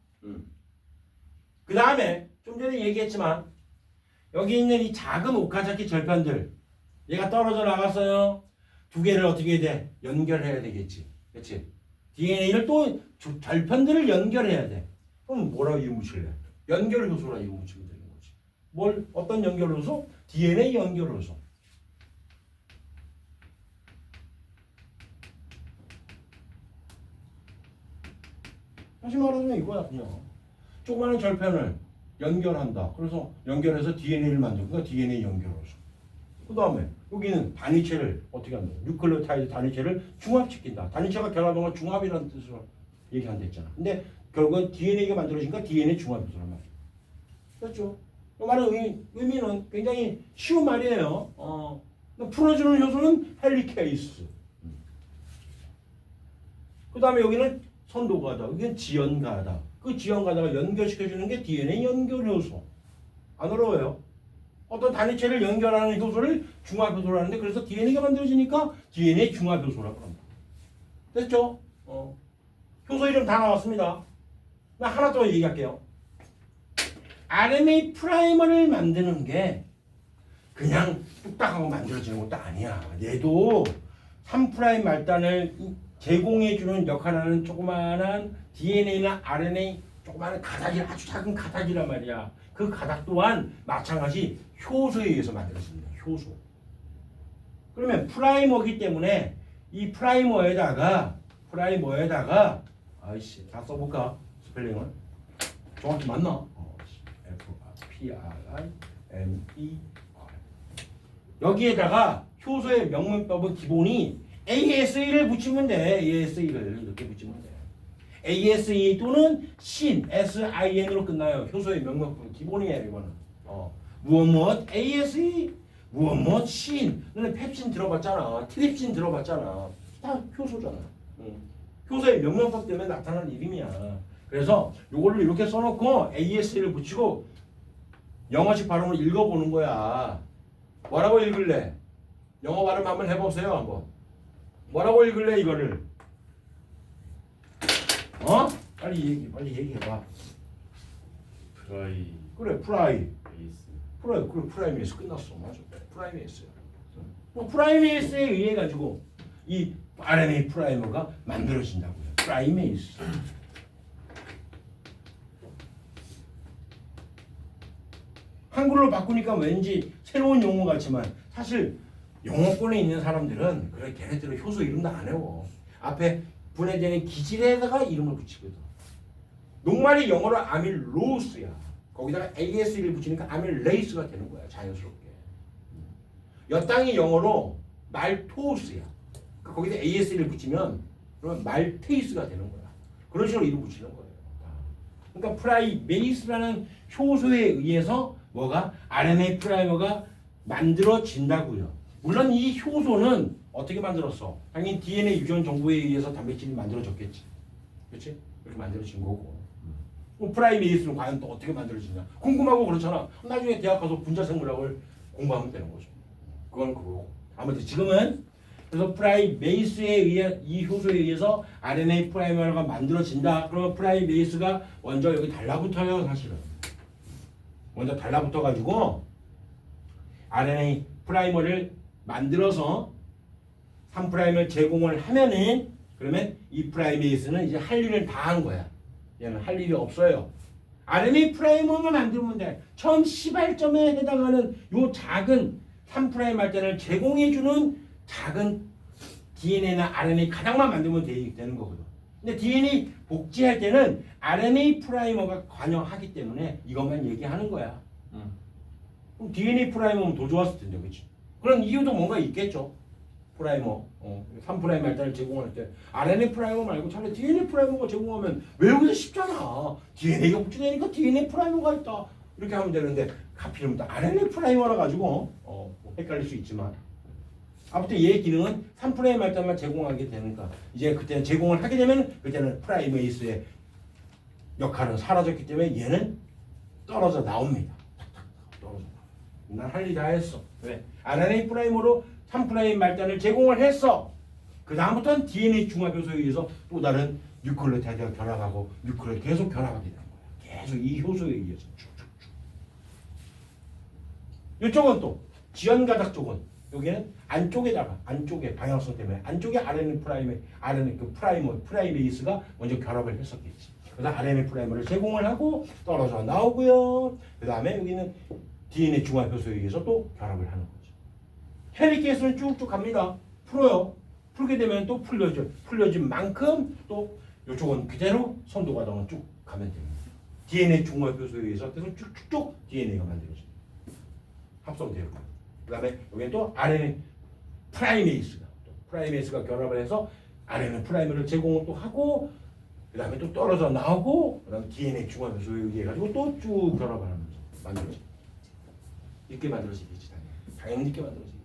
그 다음에 좀 전에 얘기했지만 여기 있는 이 작은 오카자키 절편들 얘가 떨어져 나갔어요. 두 개를 어떻게 해야 돼? 연결해야 되겠지. 그렇지? DNA를 또 절편들을 연결해야 돼. 그럼 뭐라고 이름 붙일래? 연결 효소라 이름 붙이면 되는 거지. 뭘 어떤 연결 효소? DNA 연결 효소. 다시 말하면 이거야 그냥. 조그마한 절편을 연결한다. 그래서 연결해서 DNA를 만들고 그러니까 DNA 연결 효소. 그 다음에 여기는 단위체를 어떻게 한다? 뉴클레오타이드 단위체를 중합시킨다. 단위체가 결합한 건 중합이라는 뜻으로 얘기한다 했잖아. 근데 결국은 DNA가 만들어지니까 DNA 중합효소란 말이야. 그렇죠? 이 말의 의미는 굉장히 쉬운 말이에요. 풀어주는 효소는 헬리케이스. 그 다음에 여기는 선도가다. 여기는 지연가다. 그 지연가다가 연결시켜주는 게 DNA 연결효소. 안 어려워요. 어떤 단위체를 연결하는 효소를 중합효소로 하는데 그래서 DNA가 만들어지니까 DNA 중합효소라고 합니다. 됐죠? 효소 이름 다 나왔습니다. 나 하나 더 얘기할게요. RNA 프라이머를 만드는 게 그냥 뚝딱하고 만들어지는 것도 아니야. 얘도 3' 말단을 제공해주는 역할을 하는 조그마한 DNA나 RNA 조그마한 가닥이 아주 작은 가닥이란 말이야. 그 가닥 또한 마찬가지 효소에 의해서 만들어집니다. 효소. 그러면 프라이머기 때문에 이 프라이머에다가 아이씨 다 써볼까? 스펠링을 정확히 맞나? F-R-I-M-E-R 여기에다가 효소의 명문법은 기본이 ASE를 붙이면 돼. ASE를 이렇게 붙이면 돼. ASE 또는 SIN, SIN으로 끝나요. 효소의 명명품 기본이에요, 이거는. 무엇 ASE, 무엇 SIN. 너네 펩신 들어봤잖아. 트립신 들어봤잖아. 다 효소잖아. 효소의 명명법 때문에 나타나는 이름이야. 그래서 요거를 이렇게 써놓고 ASE를 붙이고 영어식 발음을 읽어보는 거야. 뭐라고 읽을래? 영어 발음 한번 해보세요, 한번. 뭐라고 읽을래, 이거를? 빨리 얘기해봐. 프라이 그래, 프라이. 베이스 그래, 프라이메이스 끝났어. 맞아. 프라이메이스야. 프라이메이스에 의해 가지고 이 RNA 프라이머가 만들어진다고요. 프라이메이스. 한글로 바꾸니까 왠지 새로운 용어 같지만 사실 영어권에 있는 사람들은 그래 걔네들은 효소 이름도 안 외워. 앞에 분해되는 기질에다가 이름을 붙이거든. 녹말이 영어로 아밀로스야. 거기다가 AS를 붙이니까 아밀레이스가 되는 거야. 자연스럽게. 여땅이 영어로 말토스야. 거기다 AS를 붙이면 그러면 말테이스가 되는 거야. 그런 식으로 이름 붙이는 거예요. 그러니까 프라이메이스라는 효소에 의해서 뭐가 RNA 프라이머가 만들어진다고요. 물론 이 효소는 어떻게 만들었어? 당연히 DNA 유전 정보에 의해서 단백질이 만들어졌겠지. 그렇지? 그렇게 만들어진 거고. 프라이메이스는 과연 또 어떻게 만들어지냐? 궁금하고 그렇잖아. 나중에 대학 가서 분자생물학을 공부하면 되는 거죠. 그건 그거고. 아무튼 지금은 그래서 프라이메이스에 의해 이 효소에 의해서 RNA 프라이머가 만들어진다. 그러면 프라이메이스가 먼저 여기 달라붙어요, 사실은. 먼저 달라붙어 가지고 RNA 프라이머를 만들어서 3'을 제공을 하면은 그러면 이 프라이메이스는 이제 할 일을 다 한 거야. 얘는 할 일이 없어요. RNA 프라이머만 만들면 돼. 처음 시발점에 해당하는 요 작은 3' 말단을 제공해주는 작은 DNA나 RNA 가닥만 만들면 되는 거거든. 근데 DNA 복제할 때는 RNA 프라이머가 관여하기 때문에 이것만 얘기하는 거야. 그럼 DNA 프라이머면 더 좋았을 텐데, 그렇지? 그런 이유도 뭔가 있겠죠. 프라이머, 3' 말단을 제공할 때 RNA 프라이머 말고 차라리 DNA 프라이머가 제공하면 외우기도 쉽잖아. DNA가 복제되니까 DNA 프라이머가 있다. 이렇게 하면 되는데 하필이면 또 RNA 프라이머라 가지고 헷갈릴 수 있지만 아무튼 얘의 기능은 3' 말단만 제공하게 되니까 이제 그때는 제공을 하게 되면 그때는 프라이메이스의 역할은 사라졌기 때문에 얘는 떨어져 나옵니다. 떨어져 나와. 난 할 일 다 했어. 왜? RNA 프라이머로 3' 말단을 제공을 했어. 그 다음부터는 DNA 중화효소에 의해서 또 다른 뉴클레오타이드가 결합하고 뉴클레오타이드 계속 결합하게 되는 거야. 계속 이 효소에 의해서 쭉쭉쭉. 이쪽은 또 지연가닥 쪽은 여기는 안쪽에 방향성 때문에 안쪽에 RNA 프라이메이스가 먼저 결합을 했었겠지. 그래서 RNA 프라이머를 제공을 하고 떨어져 나오고요. 그 다음에 여기는 DNA 중화효소에 의해서 또 결합을 하는 거죠. 헬리케이스는 쭉쭉 갑니다. 풀어요. 풀게 되면 또 풀려진 만큼 또 이쪽은 그대로 선도 과정을 쭉 가면 됩니다. DNA 중화효소에 의해서 계속 쭉쭉쭉 DNA가 만들어집니다. 합성되고. 그 다음에 여기는 또 RNA 프라이메이스가 결합을 해서 RNA 프라이머를 제공을 또 하고 그 다음에 또 떨어져 나오고 그 다음에 DNA 중화효소에 의해 가지고 또 쭉 결합을 하면서 만들어집니다. 이렇게 만들어지겠지 당연히 이렇게 만들어지겠지.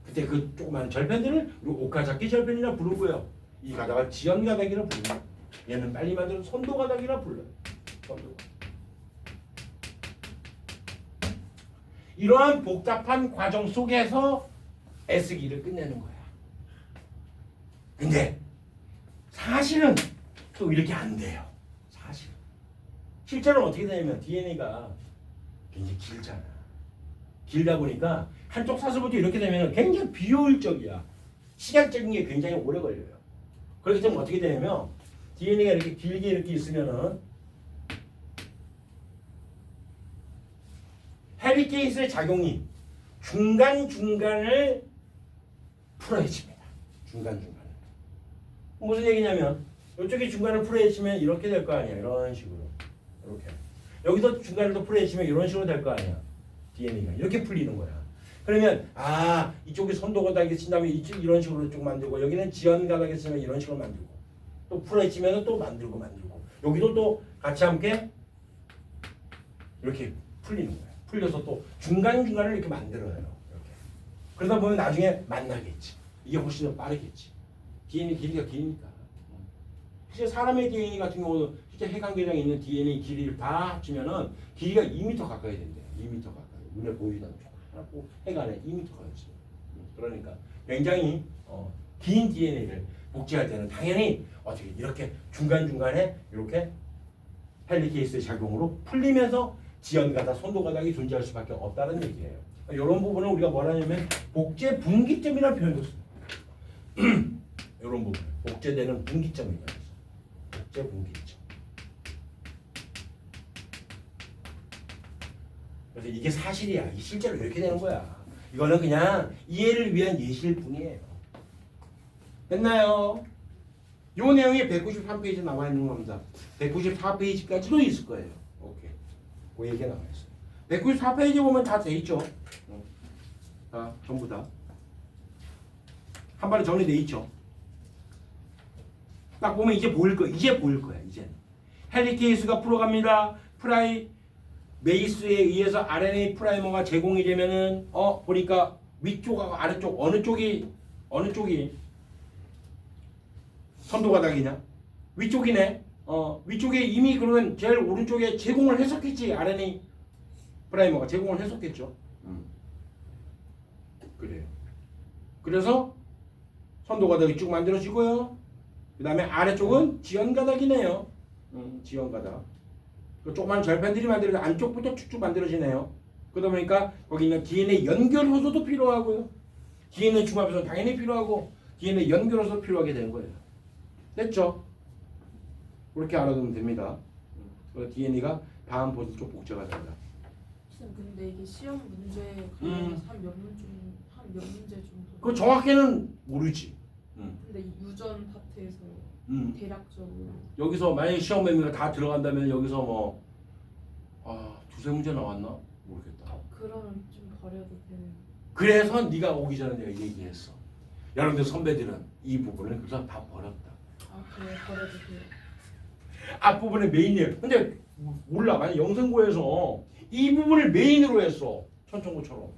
그때 그 조그만 절편들을 우리 오카자키 절편이라 부르고요. 이 가닥을 지연가닥이라 부르고 얘는 빨리 만드는 선도가닥이라 불러요. 선도가닥. 이러한 복잡한 과정 속에서 애쓰기를 끝내는 거야. 근데 사실은 또 이렇게 안 돼요. 사실. 실제로 어떻게 되냐면 DNA가 굉장히 길잖아. 길다 보니까 한쪽 사슬부터 이렇게 되면 굉장히 비효율적이야. 시간적인 게 굉장히 오래 걸려요. 그렇기 때문에 어떻게 되냐면 DNA가 이렇게 길게 이렇게 있으면은 헬리케이스의 작용이 중간중간을 풀어헤칩니다. 중간중간을. 무슨 얘기냐면 이쪽이 중간을 풀어헤치면 이렇게 될 거 아니야. 이런 식으로. 이렇게. 여기서 중간을 또 풀어헤치면 이런 식으로 될 거 아니야. DNA가. 이렇게 풀리는 거야. 그러면 이쪽에 선도가닥에 친다면 이런 식으로 쭉 만들고 여기는 지연가닥에 치면 이런 식으로 만들고 또 풀에 치면 또 만들고 여기도 또 같이 함께 이렇게 풀리는 거예요. 풀려서 또 중간중간을 이렇게 만들어요. 이렇게. 그러다 보면 나중에 만나겠지. 이게 훨씬 더 빠르겠지. DNA 길이가 기니까. 실제 사람의 DNA 같은 경우도 실제 해관계량에 있는 DNA 길이를 다 합치면은 길이가 2m 가까이 된대요. 2m 가까이. 눈에 보이지 않죠. 하고 해관에 2m가 있어요. 그러니까 굉장히 긴 DNA를 복제할 때는 당연히 어떻게 이렇게 중간중간에 이렇게 헬리케이스의 작용으로 풀리면서 지연가닥, 선도가닥이 존재할 수밖에 없다는 얘기예요. 이런 부분을 우리가 뭐라 하냐면 복제 분기점이라는 표현도 씁니다. 이런 부분 복제되는 분기점이라고 해서 복제 분기점. 그래서 이게 사실이야. 실제로 이렇게 되는 거야. 이거는 그냥 이해를 위한 예시일 뿐이에요. 됐나요? 요 내용이 193페이지 나와 있는 겁니다. 194페이지까지도 있을 거예요. 오케이. 그 얘기가 나와 있어요. 194페이지 보면 다 돼 있죠. 다 전부 다. 한 번에 정리돼 있죠. 딱 보면 이제 보일 거야. 이제 헬리케이스가 풀어갑니다. 메이스에 의해서 RNA 프라이머가 제공이 되면은 보니까 위쪽하고 아래쪽 어느 쪽이 선도가닥이냐? 위쪽이네. 위쪽에 이미 그러면 제일 오른쪽에 제공을 했었겠지. RNA 프라이머가 제공을 했었겠죠. 그래요. 그래서 선도가닥이 쭉 만들어지고요. 그 다음에 아래쪽은 지연가닥이네요. 지연가닥. 조그만 절편들이 만들어져 안쪽부터 쭉쭉 만들어지네요. 그러다 보니까 거기 있는 DNA 연결 호소도 필요하고요. DNA 중합에서 당연히 필요하고 DNA 연결 호소 필요하게 되는 거예요. 됐죠? 그렇게 알아두면 됩니다. 그래서 DNA가 다음 버전 쪽 복제가 된다. 근데 이게 시험 문제에 한몇 문제 정도. 그 정확히는 모르지. 근데 유전 파트에서 대략적으로 여기서 만약에 시험 범위가 다 들어간다면 여기서 뭐 두세 문제 나왔나? 모르겠다. 그러면 좀 버려도 되는. 그래서 네가 오기 전에 내가 얘기했어. 여러분들 선배들은 이 부분을 그래서 다 버렸다. 그래 버려도 돼요. 앞부분에 메인이에요. 근데 몰라. 만약 영생고에서 이 부분을 메인으로 했어. 천천고처럼.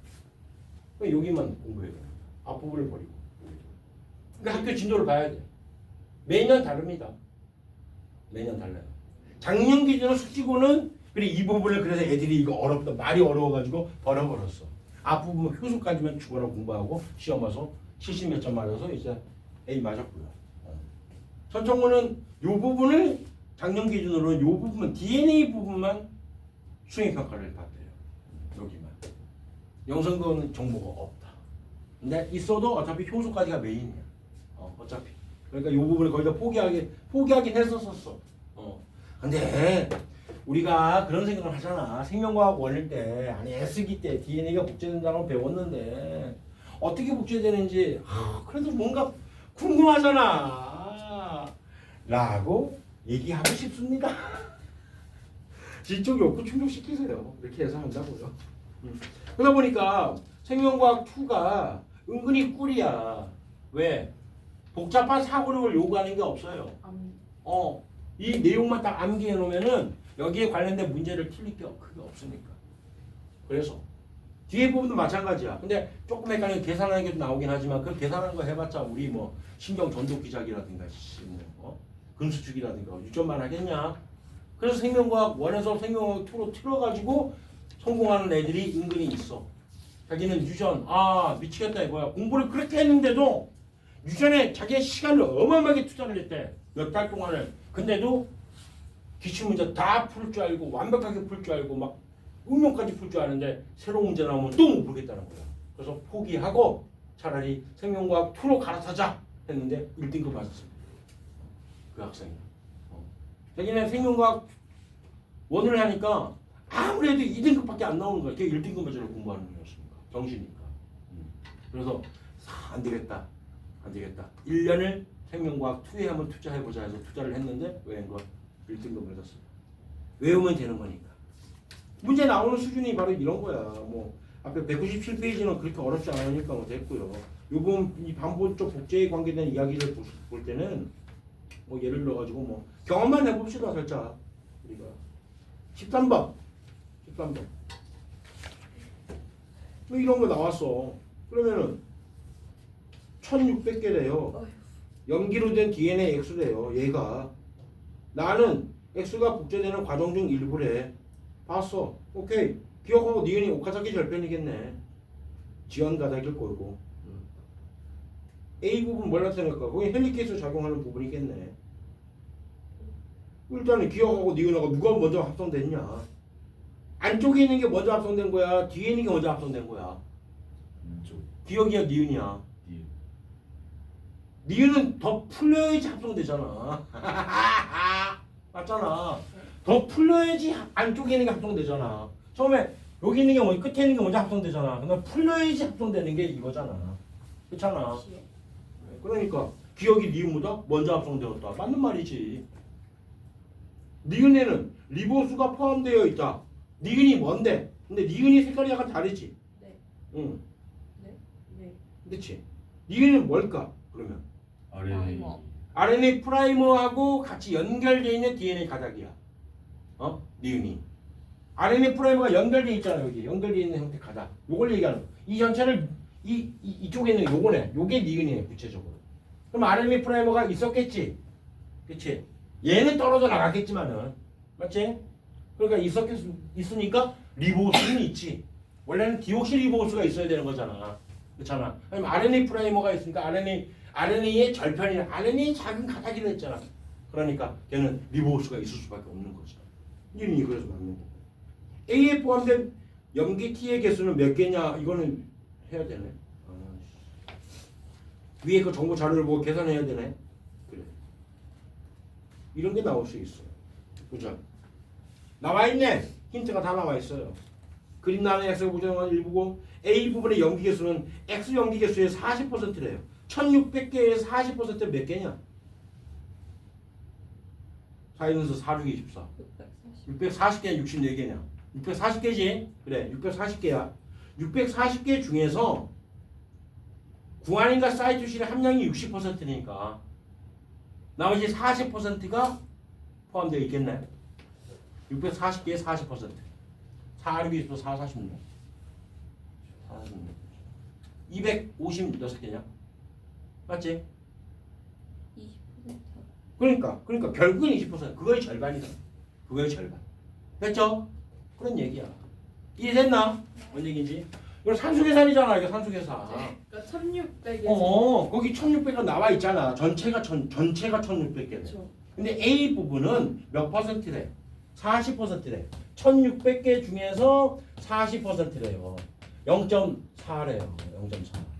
여기만 공부해야 돼. 앞부분을 버리고. 그러니까 학교 진도를 봐야 돼. 매년 다릅니다. 매년 달라요. 작년 기준으로 숙지고는 그리고 이 부분을 그래서 애들이 이거 어렵다. 말이 어려워가지고 버려버렸어. 앞부분 효수까지만 죽어라 공부하고 시험 와서 70몇 점 맞아서 이제 A 맞았고요. 천천고는 이 부분을 작년 기준으로는 이 부분 DNA 부분만 수행 평가를 받대요. 여기만. 영성고는 정보가 없다. 근데 있어도 어차피 효수까지가 메인이야. 어차피. 그러니까 이 부분을 거의 다 포기하긴 했었어. 근데 우리가 그런 생각을 하잖아. 생명과학 원일 때, 아니 S기 때 DNA가 복제된다고 배웠는데 어떻게 복제되는지 그래도 뭔가 궁금하잖아. 라고 얘기하고 싶습니다. 지적 욕구 충족시키세요. 이렇게 해서 한다고요. 그러다 보니까 생명과학 2가 은근히 꿀이야. 왜? 복잡한 사고력을 요구하는 게 없어요. 이 내용만 딱 암기해 놓으면은 여기에 관련된 문제를 틀릴 게 크게 없으니까. 그래서 뒤에 부분도 마찬가지야. 근데 조금 헷갈리는 계산하는 게 나오긴 하지만 그 계산하는 거 해봤자 우리 뭐 신경 전도 기작이라든가 근수축이라든가 유점만 하겠냐. 그래서 생명과학 1에서 생명과학 2로 틀어가지고 성공하는 애들이 은근히 있어. 자기는 유전 미치겠다 이거야. 공부를 그렇게 했는데도 유전에 자기의 시간을 어마어마하게 투자를 했대. 몇 달 동안을. 근데도 기출문제 다 풀 줄 알고 완벽하게 풀 줄 알고 막 응용까지 풀 줄 아는데 새로운 문제 나오면 또 못 풀겠다는 거야. 그래서 포기하고 차라리 생명과학 2로 갈아타자 했는데 1등급 맞았습니다. 그 학생이. 자기는 생명과학 1을 하니까 아무래도 2등급밖에 안 나오는 거야. 걔 1등급 맞으러 공부하는 거였으니까. 정시니까. 그래서 안 되겠다. 1년을 생명과학 2에 한번 투자해보자 해서 투자를 했는데 외인과 1등급 맞았어요. 외우면 되는 거니까. 문제 나오는 수준이 바로 이런 거야. 뭐 앞에 197페이지는 그렇게 어렵지 않으니까 뭐 됐고요. 요번 이 반복적 복제에 관계된 이야기를 볼 때는 뭐 예를 들어가지고 뭐 경험만 해봅시다 살짝 우리가 13번 뭐 이런 거 나왔어. 그러면은 1600개래요. 염기로 된 DNA X래요. 얘가 나는 X가 복제되는 과정 중 일부래. 봤어. 오케이. 기억하고 니은이 오카자키 절편이겠네. 지연 가닥일 거고. A 부분 뭘 나타낼까? 거기 헬리케이스 작용하는 부분이겠네. 일단은 기억하고 니은하고 누가 먼저 합성됐냐? 안쪽에 있는 게 먼저 합성된 거야? 뒤에 있는 게 먼저 합성된 거야? 왼쪽 기억이야, 니은이야? 뒤에 니은은 더 풀려야지 합성되잖아. 맞잖아. 더 풀려야지 안쪽에 있는 게 합성되잖아. 처음에 여기 있는 게 먼저 끝에 있는 게 먼저 합성되잖아. 근데 풀려야지 합성되는 게 이거잖아. 그렇잖아. 그러니까 기억이 니은보다 먼저 합성되었다. 맞는 말이지. 니은에는 리보수가 포함되어 있다. 니은이 뭔데? 근데 니은이 색깔이 약간 다르지? 네. 응. 네. 그렇지. 니은은 뭘까? 그러면 RNA RNA 프라이머하고 같이 연결되어 있는 DNA 가닥이야. 니은이. RNA 프라이머가 연결되어 있잖아. 여기 연결되어 있는 형태 가닥. 요걸 얘기하는 거야. 이 전체를 이쪽에 있는 요거네. 요게 니은이네 구체적으로. 그럼 RNA 프라이머가 있었겠지. 그렇지. 얘는 떨어져 나갔겠지만은 맞지? 그러니까 있으니까 리보스는 있지. 원래는 디옥시 리보스가 있어야 되는 거잖아. 그렇잖아. 아니면 RNA 프라이머가 있으니까 RNA의 절편이나 RNA의 작은 가닥이라 했잖아. 그러니까 걔는 리보스가 있을 수밖에 없는 거죠. 이름이 그래서 맞는 거고. A에 포함된 염기 T의 개수는 몇 개냐? 이거는 해야 되네. 위에 그 정보 자료를 보고 계산해야 되네. 그래. 이런 게 나올 수 있어요. 그죠? 나와 있네. 힌트가 다 나와 있어요. 그림 나는 X가 부정한 일부고 A 부분의 염기 개수는 X 염기 개수의 40%래요. 1600개의 40%는 몇 개냐? 4-1수 4, 6, 24. 640개냐 64개냐? 640개지? 그래 640개야. 640개 중에서 구안인과 사이토신의 함량이 60%니까 나머지 40%가 포함되어 있겠네. 640개의 40%. 4, 6, 24, 4, 46. 256개냐? 맞지? 20%. 그러니까 결국은 20%. 그거의 절반이다. 그거의 절반. 됐죠? 그런 얘기야. 이해됐나? 뭔 얘기인지? 이거 산수 계산이잖아. 이거 산수 계산. 그러니까 1600에서 거기 1600가 나와 있잖아. 전체가 1600개래. 그렇죠. 근데 A 부분은 몇 퍼센트래? 40%래. 1600개 중에서 40%래요. 0.4래요. 0.4.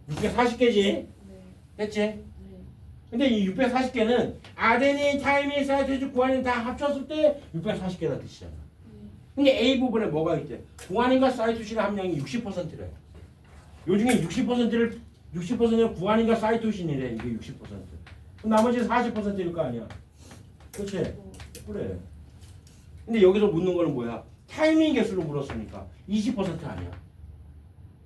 (640개지) 네. 됐지? 네. 근데 이 640개는 RNA, 타이밍, 사이토신, 구안인 다 합쳤을 때 640개라는 뜻이잖아. 네. 근데 A 부분에 뭐가 있대? 구안인과 사이토신의 함량이 60%래. 요 중에 60%는 구안인과 사이토신이래. 이게 60%. 그럼 나머지 40%일 거 아니야. 그렇지? 그래. 근데 여기서 묻는 거는 뭐야? 타이밍 개수로 물었으니까 20% 아니야.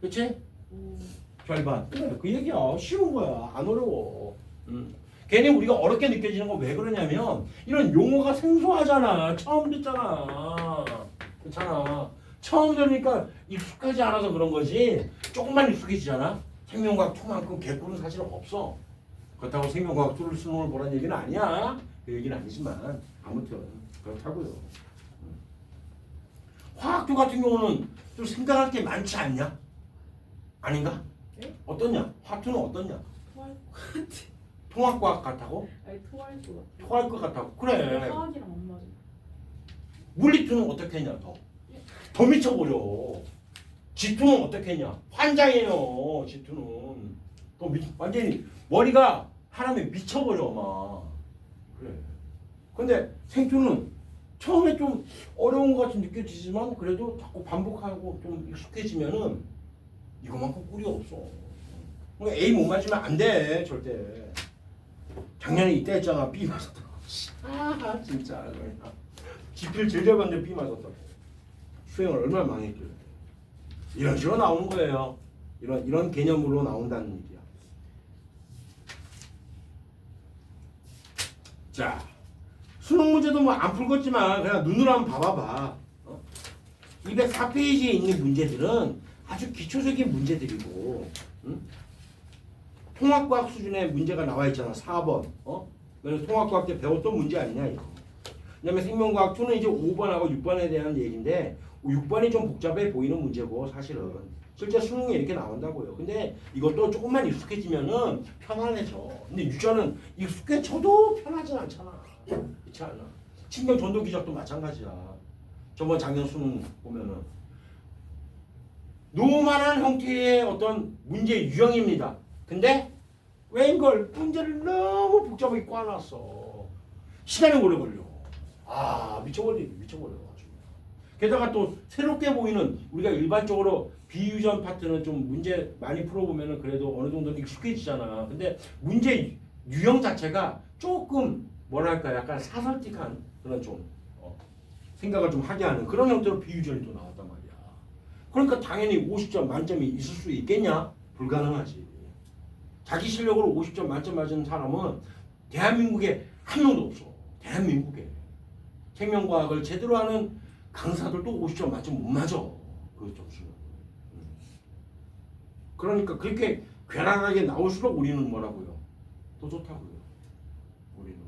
그렇지? 오. 절반. 그래, 그 얘기야. 쉬운 거야. 안 어려워. 괜히 우리가 어렵게 느껴지는 건 왜 그러냐면 이런 용어가 생소하잖아. 처음 듣잖아. 그렇잖아. 처음 들으니까 익숙하지 않아서 그런 거지. 조금만 익숙해지잖아. 생명과학 2만큼 개꿀은 사실 없어. 그렇다고 생명과학 2를 수능을 보라는 얘기는 아니야. 그 얘기는 아니지만 아무튼 그렇다고요. 화학2 같은 경우는 좀 생각할 게 많지 않냐? 아닌가? 네? 어떠냐? 화학2는 어떠냐? 토할 것 같아. 통합과학 같다고? 아니 토할 것 같아. 토할 것 같다고? 그래. 화학이랑 안 맞아. 물리2는 어떻게 했냐? 더 미쳐버려. G2는 어떻게 했냐? 환장해요. G2는 완전히 머리가 하나면 미쳐버려 막. 그래. 근데 생투는 처음에 좀 어려운 것 같이 느껴지지만 그래도 자꾸 반복하고 좀 익숙해지면은 이거만큼 꿀이 없어. 그러니까 A 못 맞으면 안 돼 절대. 작년에 이때 했잖아. B 맞았다. 아 진짜 그냥 지필 제일 잘 봤는데 B 맞았다고. 수행을 얼마나 망했길래. 이런 식으로 나오는 거예요. 이런 개념으로 나온다는 얘기야. 자, 수능 문제도 뭐 안 풀겠지만 그냥 눈으로 한번 봐봐봐. 204페이지에 있는 문제들은 아주 기초적인 문제들이고, 통합과학 수준의 문제가 나와 있잖아. 4번. 그래서 통합과학 때 배웠던 문제 아니냐 이거. 그다음에 생명과학 2는 이제 5번하고 6번에 대한 얘기인데 6번이 좀 복잡해 보이는 문제고 사실은 실제 수능에 이렇게 나온다고요. 근데 이것도 조금만 익숙해지면은 편안해져. 근데 유전은 익숙해져도 편하진 않잖아. 그렇지 않아? 신경 전도 기적도 마찬가지야. 저번 작년 수능 보면은 노멀한 형태의 어떤 문제 유형입니다. 근데 웬걸 문제를 너무 복잡하게 꽈놨어. 시간이 오래 걸려. 아 미쳐버려가지고. 게다가 또 새롭게 보이는 우리가 일반적으로 비유전 파트는 좀 문제 많이 풀어보면은 그래도 어느 정도 익숙해지잖아. 근데 문제 유형 자체가 조금 뭐랄까 약간 사설틱한 그런 좀 생각을 좀 하게 하는 그런 형태로 비유전이 또 나왔단 말이야. 그러니까 당연히 50점 만점이 있을 수 있겠냐? 불가능하지. 자기 실력으로 50점 만점 맞은 사람은 대한민국에 한 명도 없어. 대한민국에. 생명과학을 제대로 하는 강사들도 50점 만점 못 맞아. 그 점수는. 그러니까 그렇게 괴랄하게 나올수록 우리는 뭐라고요? 더 좋다고요. 우리는.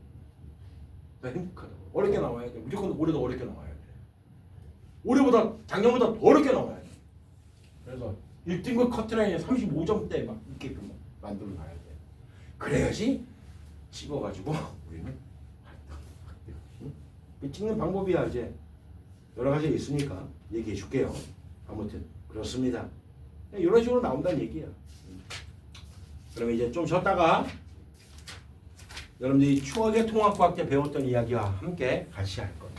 더 행복하다고. 어렵게 나와야 돼. 무조건 올해도 어렵게 나와야 돼. 올해보다 작년보다 더 어렵게 나와야 돼. 그래서 1등급 커트라인에 35점대 막 이렇게 만들어 놔야 돼. 그래야지 찍어가지고 우리는 할게요. 응? 찍는 방법이야 이제 여러 가지 있으니까 얘기해 줄게요. 아무튼 그렇습니다. 이런 식으로 나온다는 얘기야. 그러면 이제 좀 쉬었다가 여러분들이 추억의 통합과학 때 배웠던 이야기와 함께 같이 할 거예요.